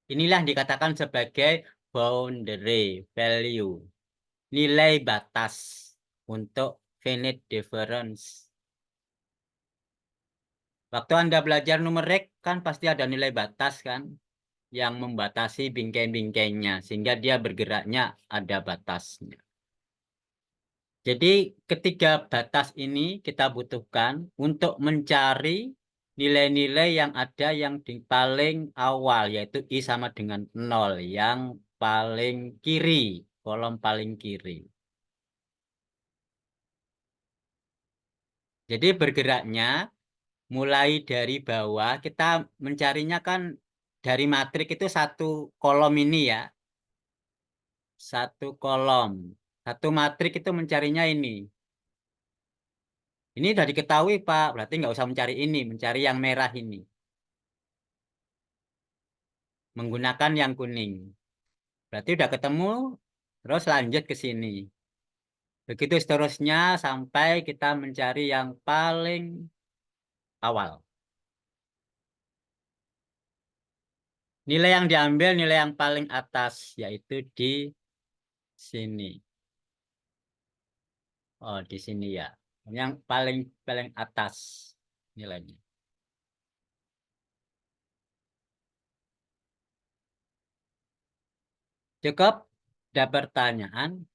Inilah yang dikatakan sebagai boundary value. Nilai batas untuk finite difference. Waktu Anda belajar numerik, kan pasti ada nilai batas kan? Yang membatasi bingkai-bingkainya. Sehingga dia bergeraknya ada batasnya. Jadi ketiga batas ini kita butuhkan untuk mencari nilai-nilai yang ada yang di paling awal, yaitu I sama dengan 0, yang paling kiri, kolom paling kiri. Jadi bergeraknya mulai dari bawah, kita mencarinya kan dari matrik itu satu kolom ini ya. Satu kolom. Satu matrik itu mencarinya ini. Ini sudah diketahui, Pak. Berarti nggak usah mencari ini, mencari yang merah ini. Menggunakan yang kuning. Berarti udah ketemu, terus lanjut ke sini. Begitu seterusnya sampai kita mencari yang paling awal. Nilai yang diambil nilai yang paling atas, yaitu di sini. Oh, di sini ya. Yang paling atas nilainya. Cukup? Ada pertanyaan?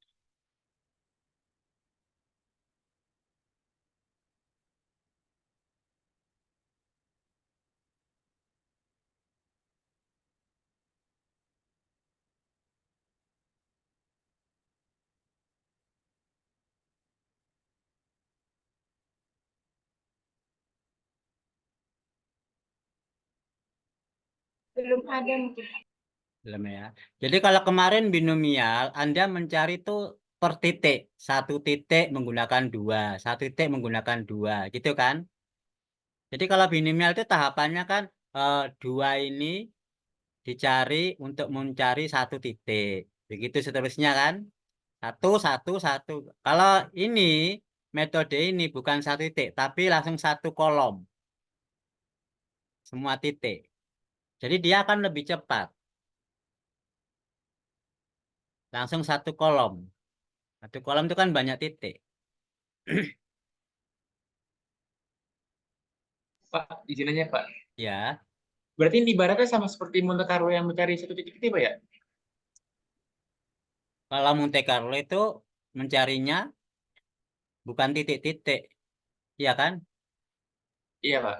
Belum ada mungkin. Belum ya. Jadi kalau kemarin binomial, Anda mencari tuh per titik. Satu titik menggunakan 2, satu titik menggunakan 2, gitu kan? Jadi kalau binomial itu tahapannya kan 2 ini dicari untuk mencari satu titik. Begitu seterusnya kan? Satu, satu, satu. Kalau ini metode ini bukan satu titik, tapi langsung satu kolom. Semua titik. Jadi dia akan lebih cepat. Langsung satu kolom. Satu kolom itu kan banyak titik. Pak, izin aja Pak. Ya, Berarti ini ibaratnya sama seperti Monte Carlo yang mencari satu titik-titik Pak ya? kalau Monte Carlo itu mencarinya bukan titik-titik. Iya kan? Iya Pak.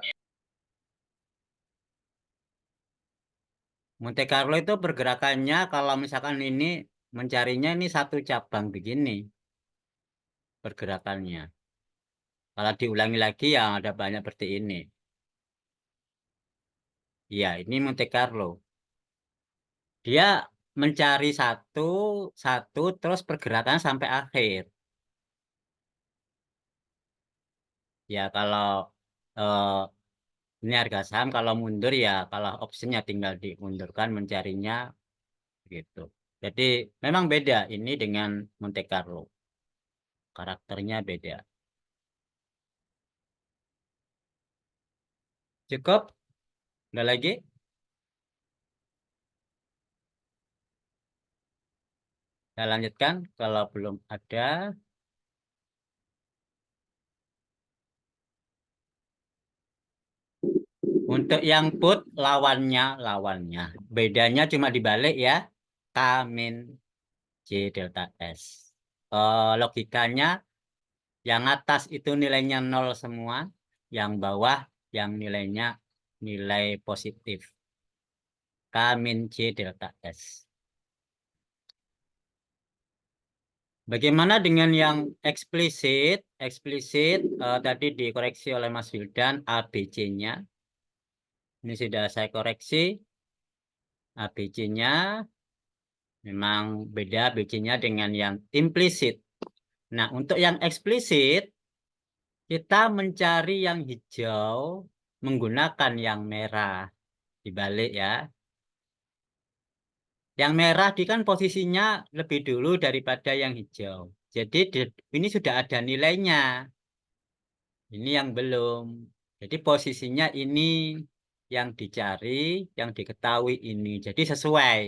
Monte Carlo itu pergerakannya kalau misalkan ini mencarinya ini satu cabang begini pergerakannya. Kalau diulangi lagi ya ada banyak seperti ini. Ya, ini Monte Carlo. Dia mencari satu terus pergerakan sampai akhir. Ya, kalau eh, ini harga saham kalau mundur ya kalau opsinya tinggal dimundurkan mencarinya gitu. Jadi memang beda ini dengan Monte Carlo. Karakternya beda. Cukup? Ada lagi? Saya lanjutkan kalau belum ada. Untuk yang put lawannya. Bedanya cuma dibalik ya. K min J delta S. Logikanya yang atas itu nilainya 0 semua. Yang bawah yang nilainya nilai positif. K min J delta S. Bagaimana dengan yang eksplisit? Eksplisit tadi dikoreksi oleh Mas Wildan ABC-nya. Ini sudah saya koreksi. ABC-nya memang beda ABC-nya dengan yang implisit. Nah, untuk yang eksplisit, kita mencari yang hijau menggunakan yang merah. Dibalik ya. Yang merah di kan posisinya lebih dulu daripada yang hijau. Jadi ini sudah ada nilainya. Ini yang belum. Jadi posisinya ini yang dicari, yang diketahui ini. Jadi sesuai.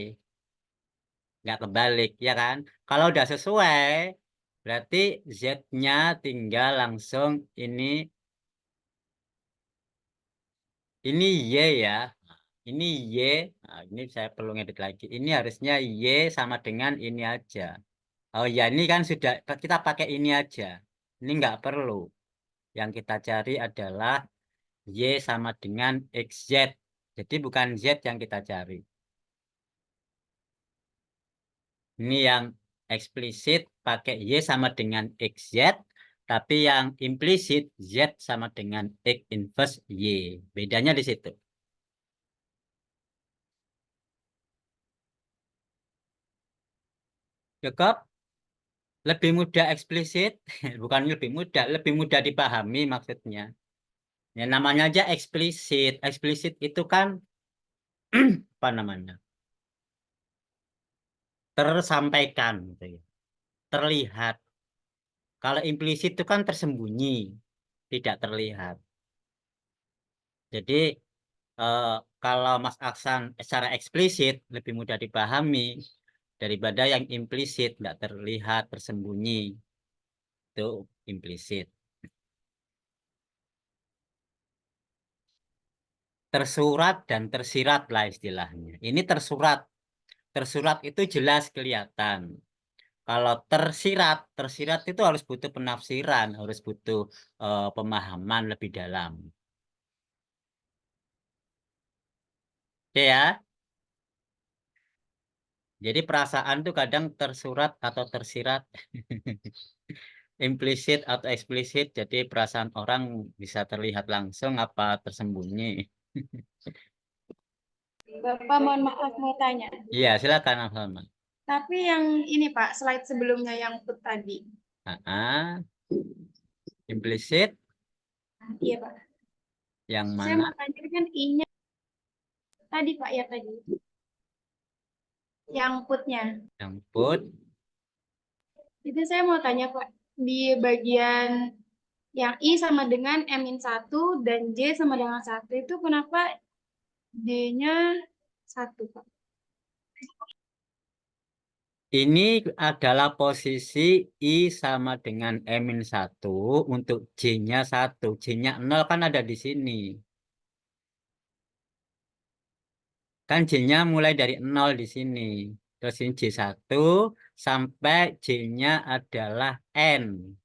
Nggak kebalik, ya kan? Kalau udah sesuai, berarti Z-nya tinggal langsung ini Y ya. Ini Y. Nah, ini saya perlu ngedit lagi. Ini harusnya Y sama dengan ini aja. Oh ya, ini kan sudah kita pakai ini aja. Ini nggak perlu. Yang kita cari adalah Y sama dengan XZ. Jadi bukan Z yang kita cari. Ini yang eksplisit pakai Y sama dengan XZ. Tapi yang implisit Z sama dengan X inverse Y. Bedanya di situ. Cukup? Lebih mudah eksplisit. Bukan lebih mudah dipahami maksudnya. Ya, namanya aja eksplisit. Eksplisit itu kan apa namanya? Tersampaikan gitu ya. Terlihat. Kalau implisit itu kan tersembunyi, tidak terlihat. Jadi kalau Mas Aksan secara eksplisit lebih mudah dipahami daripada yang implisit, tidak terlihat, tersembunyi. Itu implisit. Tersurat dan tersirat lah istilahnya. Ini tersurat. Tersurat itu jelas kelihatan. Kalau tersirat itu harus butuh penafsiran, harus butuh pemahaman lebih dalam. Oke ya. Jadi perasaan tuh kadang tersurat atau tersirat. Implisit atau eksplisit. Jadi perasaan orang bisa terlihat langsung apa tersembunyi. Bapak mohon maaf mau tanya. Iya, silakan Alfama. Tapi yang ini Pak, slide sebelumnya yang put tadi. Implisit Iya Pak. yang Saya mana? mau tanya kan I-nya tadi Pak ya tadi. Yang putnya. Yang put. Itu saya mau tanya Pak, di bagian yang I sama dengan M-1 dan J sama dengan 1 itu kenapa J-nya 1, Pak? Ini adalah posisi I sama dengan M-1 untuk J-nya 1. J-nya 0 kan ada di sini. Kan J-nya mulai dari 0 di sini. Terus ini J1 sampai J-nya adalah N.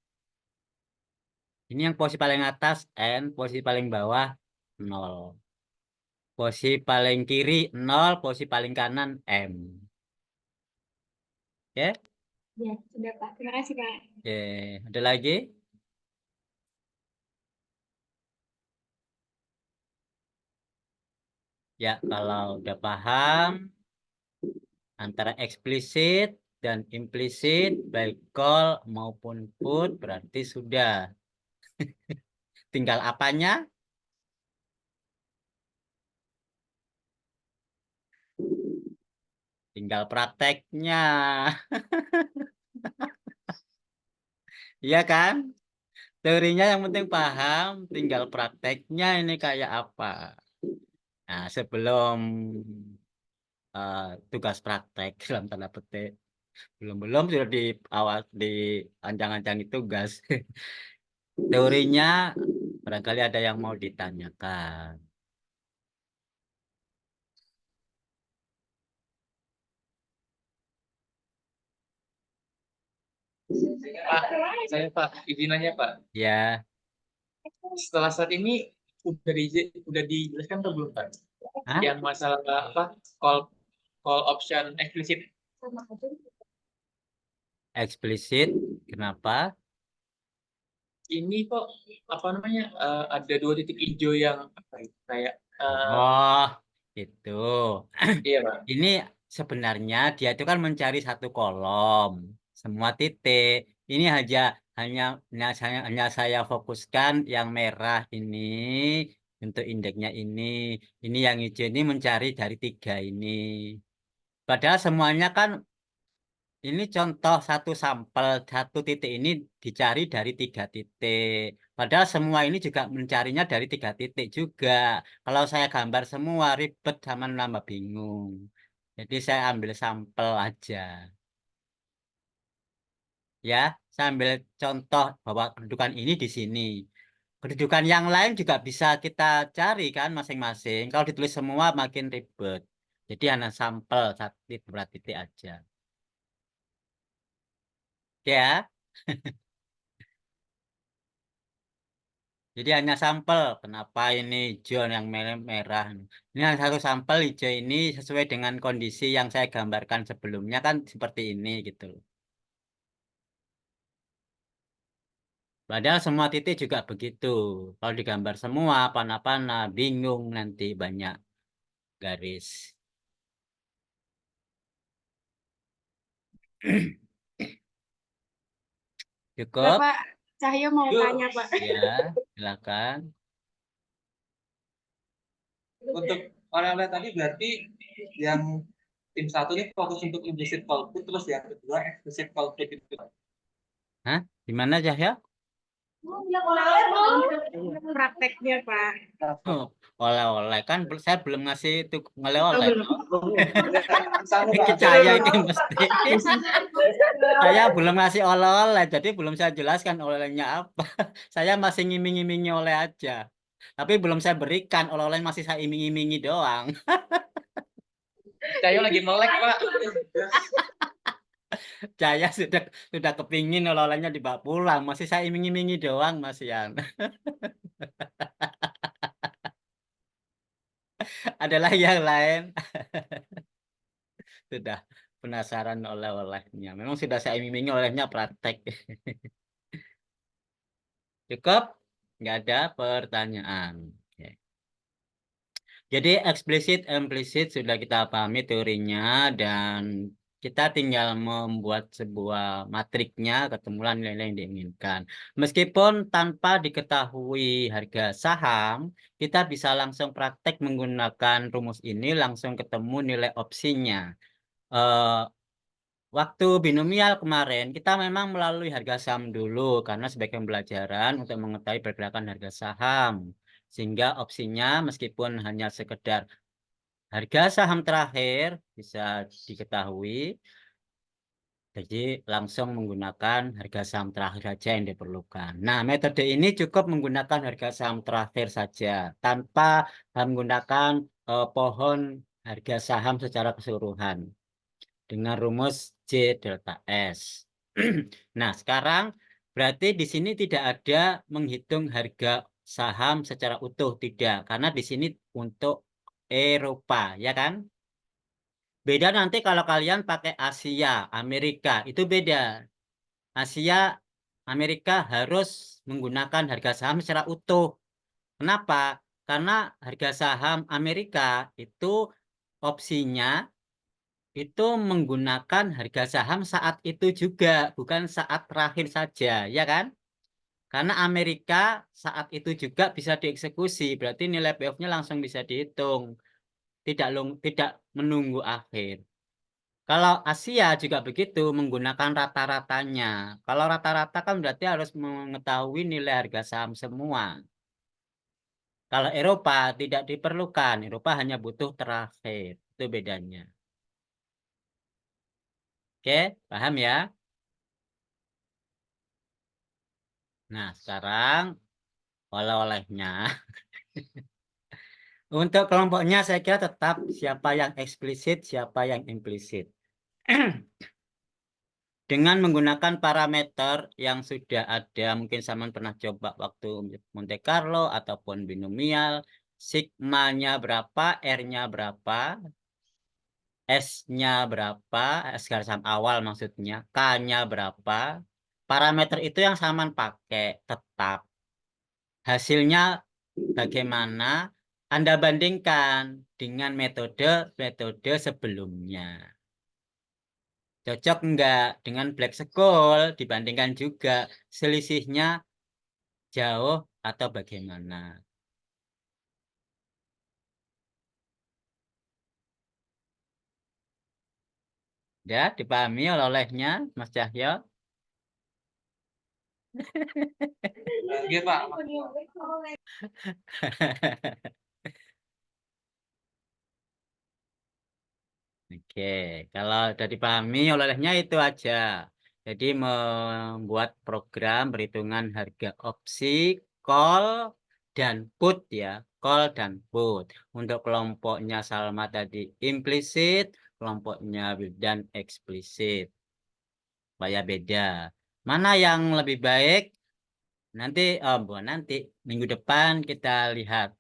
Ini yang posisi paling atas N, posisi paling bawah 0. Posisi paling kiri 0, posisi paling kanan M. Oke? Ya, sudah Pak. Terima kasih Pak. Oke, ada lagi? Ya, kalau udah paham antara eksplisit dan implisit, baik call maupun put, berarti sudah. Tinggal apanya? Tinggal prakteknya. Iya kan? Teorinya yang penting paham, tinggal prakteknya ini kayak apa. Nah, sebelum tugas praktek dalam tanda petik, belum sudah di awal di ancang-ancang tugas. Teorinya barangkali ada yang mau ditanyakan. Pak, saya Pak, izin nanya Pak. Ya, Setelah saat ini udah dijelaskan atau belum Pak? hah? Yang masalah apa? Call option eksplisit. Eksplisit, kenapa? Ini kok apa namanya? Ada 2 titik hijau yang apa ya? Kayak Oh, itu. iya Pak. Ini sebenarnya dia itu kan mencari satu kolom, semua titik. Ini hanya saya fokuskan yang merah ini untuk indeksnya ini. Ini yang hijau ini mencari dari 3 ini. Padahal semuanya kan ini contoh satu sampel, satu titik ini dicari dari 3 titik. Padahal semua ini juga mencarinya dari 3 titik juga. Kalau saya gambar semua ribet sama nambah bingung. Jadi saya ambil sampel aja. Ya, saya ambil contoh bahwa kedudukan ini di sini. Kedudukan yang lain juga bisa kita cari kan masing-masing. Kalau ditulis semua makin ribet. Jadi hanya sampel satu berat titik aja. Ya. Jadi hanya sampel. Kenapa ini hijau yang merah? Ini hanya satu sampel hijau ini sesuai dengan kondisi yang saya gambarkan sebelumnya kan seperti ini gitu. Padahal semua titik juga begitu. Kalau digambar semua panah-panah bingung nanti banyak garis. Cukup? Bapak Cahyo mau tanya Pak. Ya, silakan. Untuk orang-orang tadi berarti yang tim 1 ini fokus untuk implicit call put, terus yang kedua explicit call put itu. Hah? Gimana Cahya? Prakteknya Pak. Oh, oleh-oleh kan saya belum ngasih itu oleh-oleh. Belum. Cahya ini mesti. Saya belum ngasih oleh-oleh, jadi belum saya jelaskan oleh-olehnya apa. Saya masih ngiming-ngimingi oleh aja. Tapi belum saya berikan, oleh-oleh masih saya iming-imingi doang. Cayo lagi melek Pak. Saya sudah kepingin oleh-olehnya dibawa pulang, masih saya iming-imingi doang, Mas Yan. Adalah yang lain. Sudah penasaran oleh-olehnya. Memang sudah saya iming-imingi olehnya praktek. Cukup? Nggak ada pertanyaan. Oke. Jadi eksplisit, implisit sudah kita pahami teorinya dan kita tinggal membuat sebuah matriknya ketemulah nilai yang diinginkan. Meskipun tanpa diketahui harga saham, kita bisa langsung praktek menggunakan rumus ini langsung ketemu nilai opsinya. Eh, waktu binomial kemarin kita memang melalui harga saham dulu karena sebagai pembelajaran untuk mengetahui pergerakan harga saham. Sehingga opsinya meskipun hanya sekedar harga saham terakhir bisa diketahui. Jadi langsung menggunakan harga saham terakhir saja yang diperlukan. Nah, metode ini cukup menggunakan harga saham terakhir saja tanpa menggunakan pohon harga saham secara keseluruhan dengan rumus J delta S. Nah, sekarang berarti di sini tidak ada menghitung harga saham secara utuh, tidak. Karena di sini untuk Eropa, ya kan? Beda nanti kalau kalian pakai Asia, Amerika, itu beda. Asia, Amerika harus menggunakan harga saham secara utuh. Kenapa? Karena harga saham Amerika itu opsinya itu menggunakan harga saham saat itu juga, bukan saat terakhir saja, ya kan? Karena Amerika saat itu juga bisa dieksekusi, berarti nilai payoff-nya langsung bisa dihitung, tidak menunggu akhir. Kalau Asia juga begitu, menggunakan rata-ratanya. Kalau rata-rata kan berarti harus mengetahui nilai harga saham semua. Kalau Eropa tidak diperlukan, Eropa hanya butuh terakhir, itu bedanya. Oke, paham ya? Nah, sekarang oleh-olehnya. Untuk kelompoknya saya kira tetap siapa yang eksplisit, siapa yang implisit. Dengan menggunakan parameter yang sudah ada, mungkin Saman pernah coba waktu Monte Carlo ataupun binomial, sigma-nya berapa, R-nya berapa, S-nya berapa, S garis awal maksudnya, K-nya berapa. Parameter itu yang Saman pakai tetap. Hasilnya bagaimana? Anda bandingkan dengan metode sebelumnya. Cocok enggak dengan Black School? Dibandingkan juga selisihnya jauh atau bagaimana? Ya, dipahami oleh-olehnya, Mas Cahyo? Iya Pak. Oke, kalau sudah dipahami oleh-olehnya itu aja. Jadi membuat program perhitungan harga opsi, call, dan put ya. Call dan put. Untuk kelompoknya Salma tadi implisit, kelompoknya Wildan eksplisit. Supaya beda. Mana yang lebih baik? Nanti, bukan nanti, minggu depan kita lihat.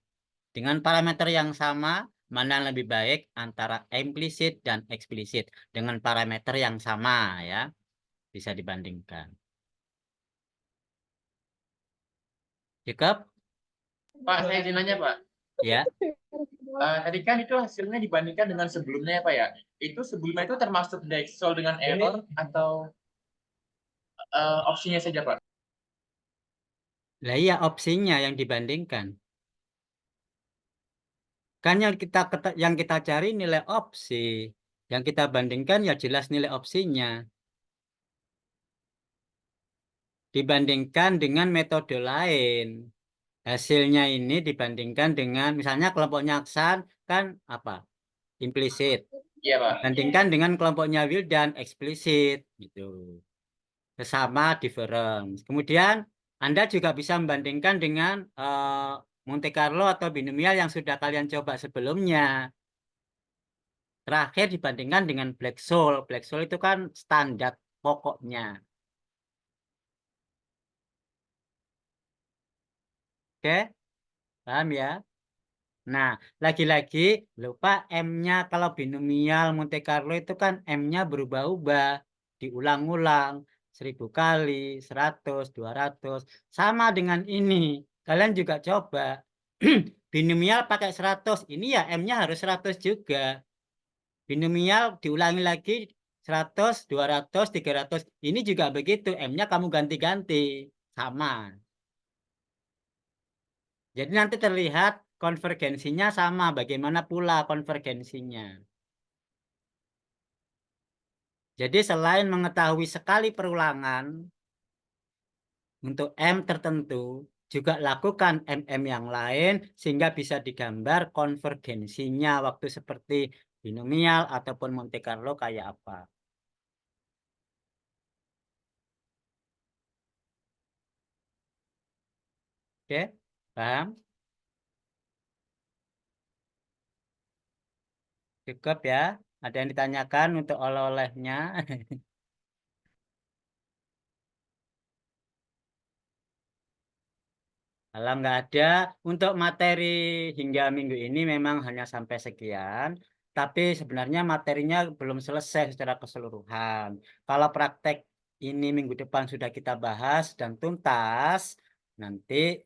Dengan parameter yang sama, mana yang lebih baik antara implisit dan eksplisit dengan parameter yang sama ya, bisa dibandingkan. Cukup? Pak, saya izin nanya Pak. Ya. Tadi kan itu hasilnya dibandingkan dengan sebelumnya ya Pak ya. Itu sebelumnya itu termasuk Dexol dengan error atau opsinya saja Pak? Lah iya opsinya yang dibandingkan. Kan yang kita cari nilai opsi. Yang kita bandingkan ya jelas nilai opsinya. Dibandingkan dengan metode lain. Hasilnya ini dibandingkan dengan misalnya kelompoknya Aksan kan apa? Implisit. Iya Pak. Bandingkan dengan kelompoknya Wildan eksplisit gitu. Sesama difference. Kemudian Anda juga bisa membandingkan dengan Monte Carlo atau binomial yang sudah kalian coba sebelumnya. Terakhir dibandingkan dengan Black School. Black School itu kan standar pokoknya. Oke, paham ya? Nah, lagi-lagi lupa M-nya kalau binomial Monte Carlo itu kan M-nya berubah-ubah, diulang-ulang 1000 kali, 100, 200. Sama dengan ini. Kalian juga coba. Binomial pakai 100, ini ya M-nya harus 100 juga. Binomial diulangi lagi 100, 200, 300. Ini juga begitu, M-nya kamu ganti-ganti. Sama. Jadi nanti terlihat konvergensinya sama. Bagaimana pula konvergensinya? Jadi selain mengetahui sekali perulangan untuk M tertentu, juga lakukan MM yang lain sehingga bisa digambar konvergensinya waktu seperti binomial ataupun Monte Carlo kayak apa. Oke, paham? Cukup ya? Ada yang ditanyakan untuk oleh-olehnya? Kalau nggak ada, untuk materi hingga minggu ini memang hanya sampai sekian, tapi sebenarnya materinya belum selesai secara keseluruhan. Kalau praktek ini minggu depan sudah kita bahas dan tuntas, nanti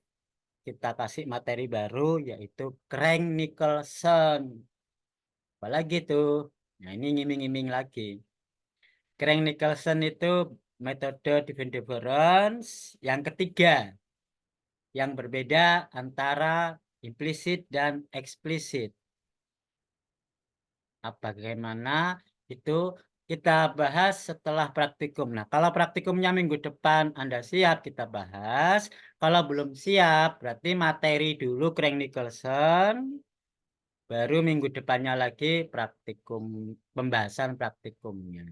kita kasih materi baru yaitu Crank-Nicholson. Apalagi tuh? Nah ini ngiming-ngiming lagi. Crank-Nicholson itu metode divine difference yang ketiga, yang berbeda antara implisit dan eksplisit. Bagaimana itu kita bahas setelah praktikum. Nah, kalau praktikumnya minggu depan Anda siap, kita bahas. Kalau belum siap, berarti materi dulu Crank-Nicholson, baru minggu depannya lagi praktikum, pembahasan praktikumnya.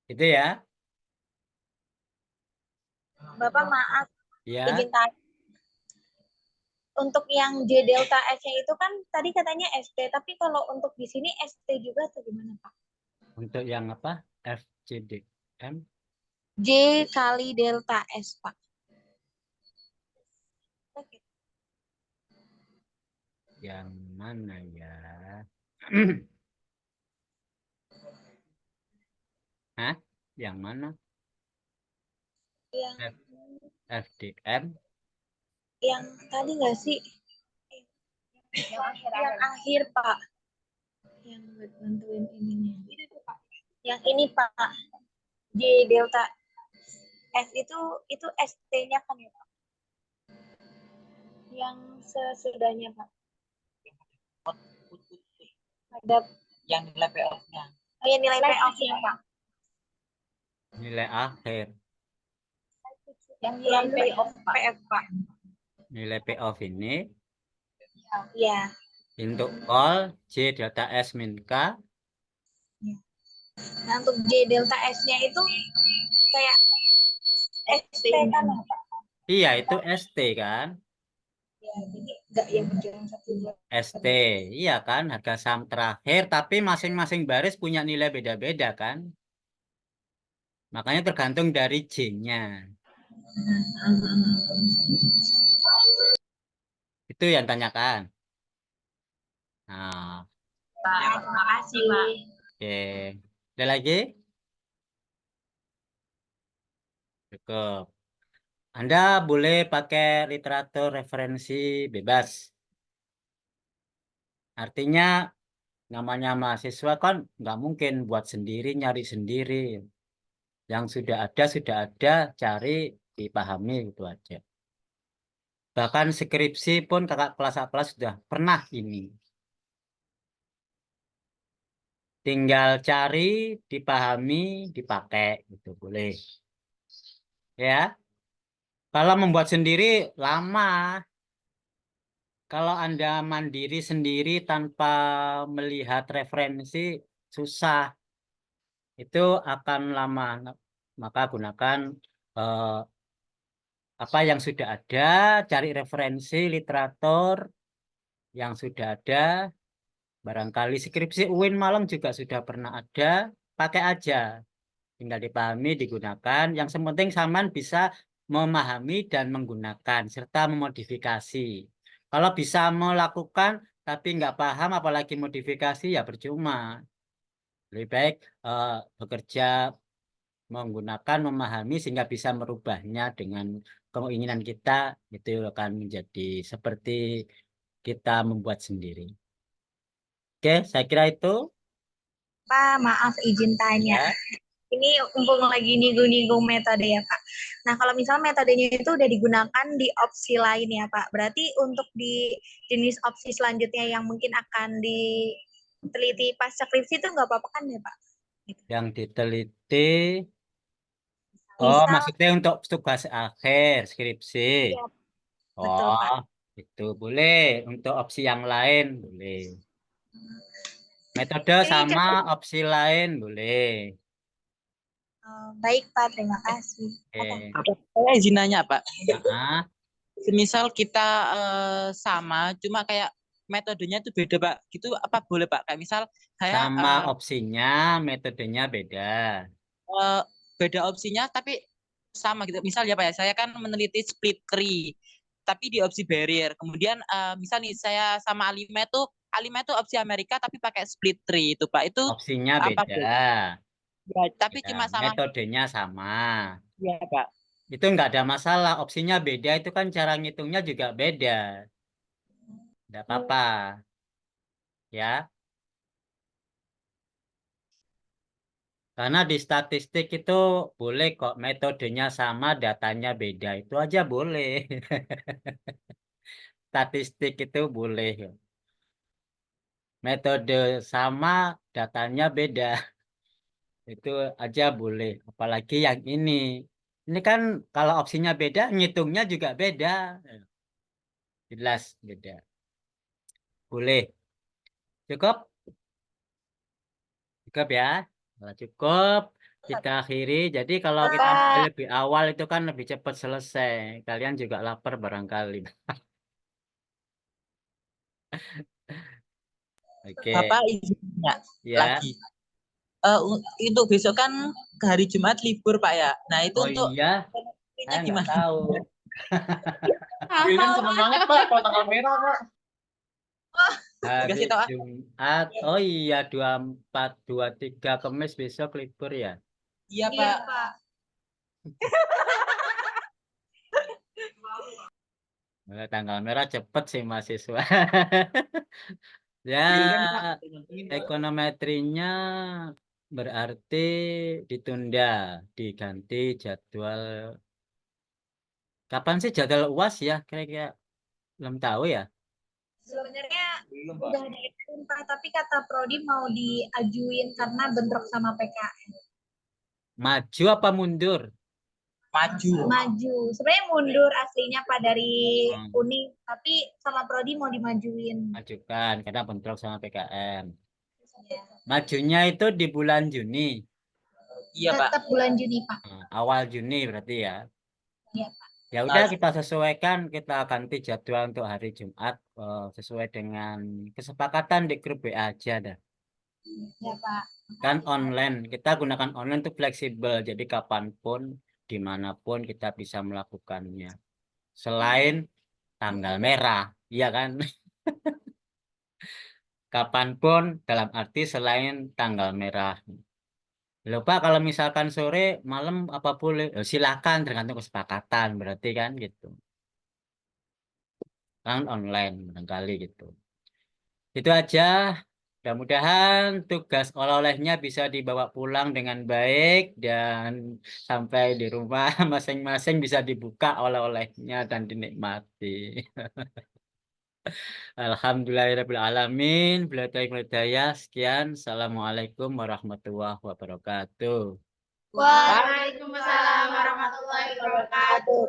Itu ya. Bapak maaf, Ya. izin tanya. Untuk yang J delta S-nya itu kan tadi katanya ST, tapi kalau untuk di sini ST juga atau gimana, Pak? Untuk yang apa? FCDM. J kali delta S, Pak. Oke. Yang mana ya? Hah? Yang mana? Yang FDM. yang tadi nggak sih? Yang akhir, Pak. Yang buat bantuin ininya. Yang ini, Pak. J delta S itu ST-nya kan ya, Pak? Yang sesudahnya, Pak. Ada yang nilai payoff-nya. oh, ya, nilai payoff-nya, Pak. Nilai akhir. Yang nilai payoff, Pak. Nilai payoff ini Ya. untuk call J delta S min K. Nah, untuk J delta S-nya itu kayak ST kan, Pak? Iya, itu ST kan? Ya, jadi nggak yang berjalan satu dua. ST. Iya kan? Harga saham terakhir, tapi masing-masing baris punya nilai beda-beda kan? Makanya tergantung dari J-nya. Itu yang tanyakan. Nah, Pak, terima kasih, Pak. oke. Ada lagi? Cukup. Anda boleh pakai literatur referensi bebas. Artinya namanya mahasiswa kan nggak mungkin buat sendiri, nyari sendiri. Yang sudah ada, cari, dipahami gitu aja. Bahkan skripsi pun kakak kelas sudah pernah ini. Tinggal cari, dipahami, dipakai gitu boleh. Ya. Kalau membuat sendiri lama. Kalau Anda mandiri sendiri tanpa melihat referensi susah. Itu akan lama. Maka gunakan apa yang sudah ada, cari referensi literatur yang sudah ada. Barangkali skripsi UIN Malang juga sudah pernah ada, pakai aja. Tinggal dipahami, digunakan. Yang penting sampean bisa memahami dan menggunakan, serta memodifikasi. Kalau bisa melakukan, tapi nggak paham, apalagi modifikasi, ya percuma. Lebih baik bekerja, menggunakan, memahami, sehingga bisa merubahnya dengan keinginan kita, itu akan menjadi seperti kita membuat sendiri. Oke, saya kira itu. Pak, maaf izin tanya. Ya. Ini mumpung lagi nyinggung-nyinggung metode ya, Pak. Nah, kalau misalnya metodenya itu udah digunakan di opsi lain ya, Pak. Berarti untuk di jenis opsi selanjutnya yang mungkin akan diteliti pas skripsi itu nggak apa-apa kan ya, Pak? Yang diteliti. Oh, Misal, maksudnya untuk tugas akhir skripsi. iya, betul, Pak. Oh, itu boleh. Untuk opsi yang lain boleh. Metode Ini sama opsi lain boleh. baik, Pak. Terima kasih. Oke. Apa? Saya izin nanya, Pak. Nah, Semisal kita sama, cuma kayak metodenya itu beda, Pak. Gitu apa boleh, Pak? Kayak misal saya sama opsinya, metodenya beda. beda opsinya, tapi sama gitu. Misal ya, Pak ya, saya kan meneliti split tree, tapi di opsi barrier. Kemudian misal nih saya sama Alima itu opsi Amerika, tapi pakai split tree itu, Pak. Itu Opsinya apa, beda. Bu? Ya, tapi Ya, cuma sama, metodenya sama. ya, Pak. Itu nggak ada masalah. Opsinya beda itu kan cara ngitungnya juga beda. Nggak apa-apa. Ya. Karena di statistik itu boleh kok metodenya sama, datanya beda. Itu aja boleh. Statistik itu boleh. Metode sama, datanya beda. Itu aja boleh. Apalagi yang ini. Ini kan kalau opsinya beda, ngitungnya juga beda. Jelas beda. Boleh. Cukup? Cukup ya? Kalau cukup, kita akhiri. Jadi kalau kita mulai lebih awal itu kan lebih cepat selesai. Kalian juga lapar barangkali. Oke, Bapak izin nanya ya. lagi. Untuk besok kan hari Jumat libur, Pak ya. Nah, itu Oh untuk iya, ini saya nggak gimana? tahu. William seneng banget Pak kalau tanggal merah Pak. Hari Dikasih tahu. Jumat. Oh iya, 24, 23 Kamis besok libur ya. Iya, Iya, Pak. Pak. Tanggal merah cepet sih mahasiswa. Ya, William, Pak. ekonometrinya berarti ditunda, diganti jadwal. Kapan sih jadwal UAS ya? Kira-kira belum tahu ya. Sebenarnya Belum Pak. udah diajuin, Pak, tapi kata Prodi mau diajuin karena bentrok sama PKN. Maju apa mundur? Maju. Maju. Sebenarnya mundur aslinya, Pak, dari Hmm. Uni, tapi sama Prodi mau dimajuin. Majukan karena bentrok sama PKM. Ya. Majunya itu di bulan Juni. Iya, Pak. Tetap bulan Juni, Pak. Awal Juni berarti ya. Iya, Pak. Ya udah kita sesuaikan, kita ganti jadwal untuk hari Jumat sesuai dengan kesepakatan di grup WA aja dah. Ya, Pak. Kan online, kita gunakan online itu fleksibel, jadi kapanpun, dimanapun kita bisa melakukannya. Selain tanggal merah, iya kan? Kapanpun dalam arti selain tanggal merah. Lupa kalau misalkan sore, malam apa boleh? Silakan tergantung kesepakatan berarti kan gitu. Kan online barangkali gitu. Itu aja. Mudah-mudahan tugas oleh-olehnya bisa dibawa pulang dengan baik dan sampai di rumah masing-masing bisa dibuka oleh-olehnya dan dinikmati. Alhamdulillahirrahmanirrahim. Bila sekian. Assalamualaikum warahmatullahi wabarakatuh. Waalaikumsalam warahmatullahi wabarakatuh.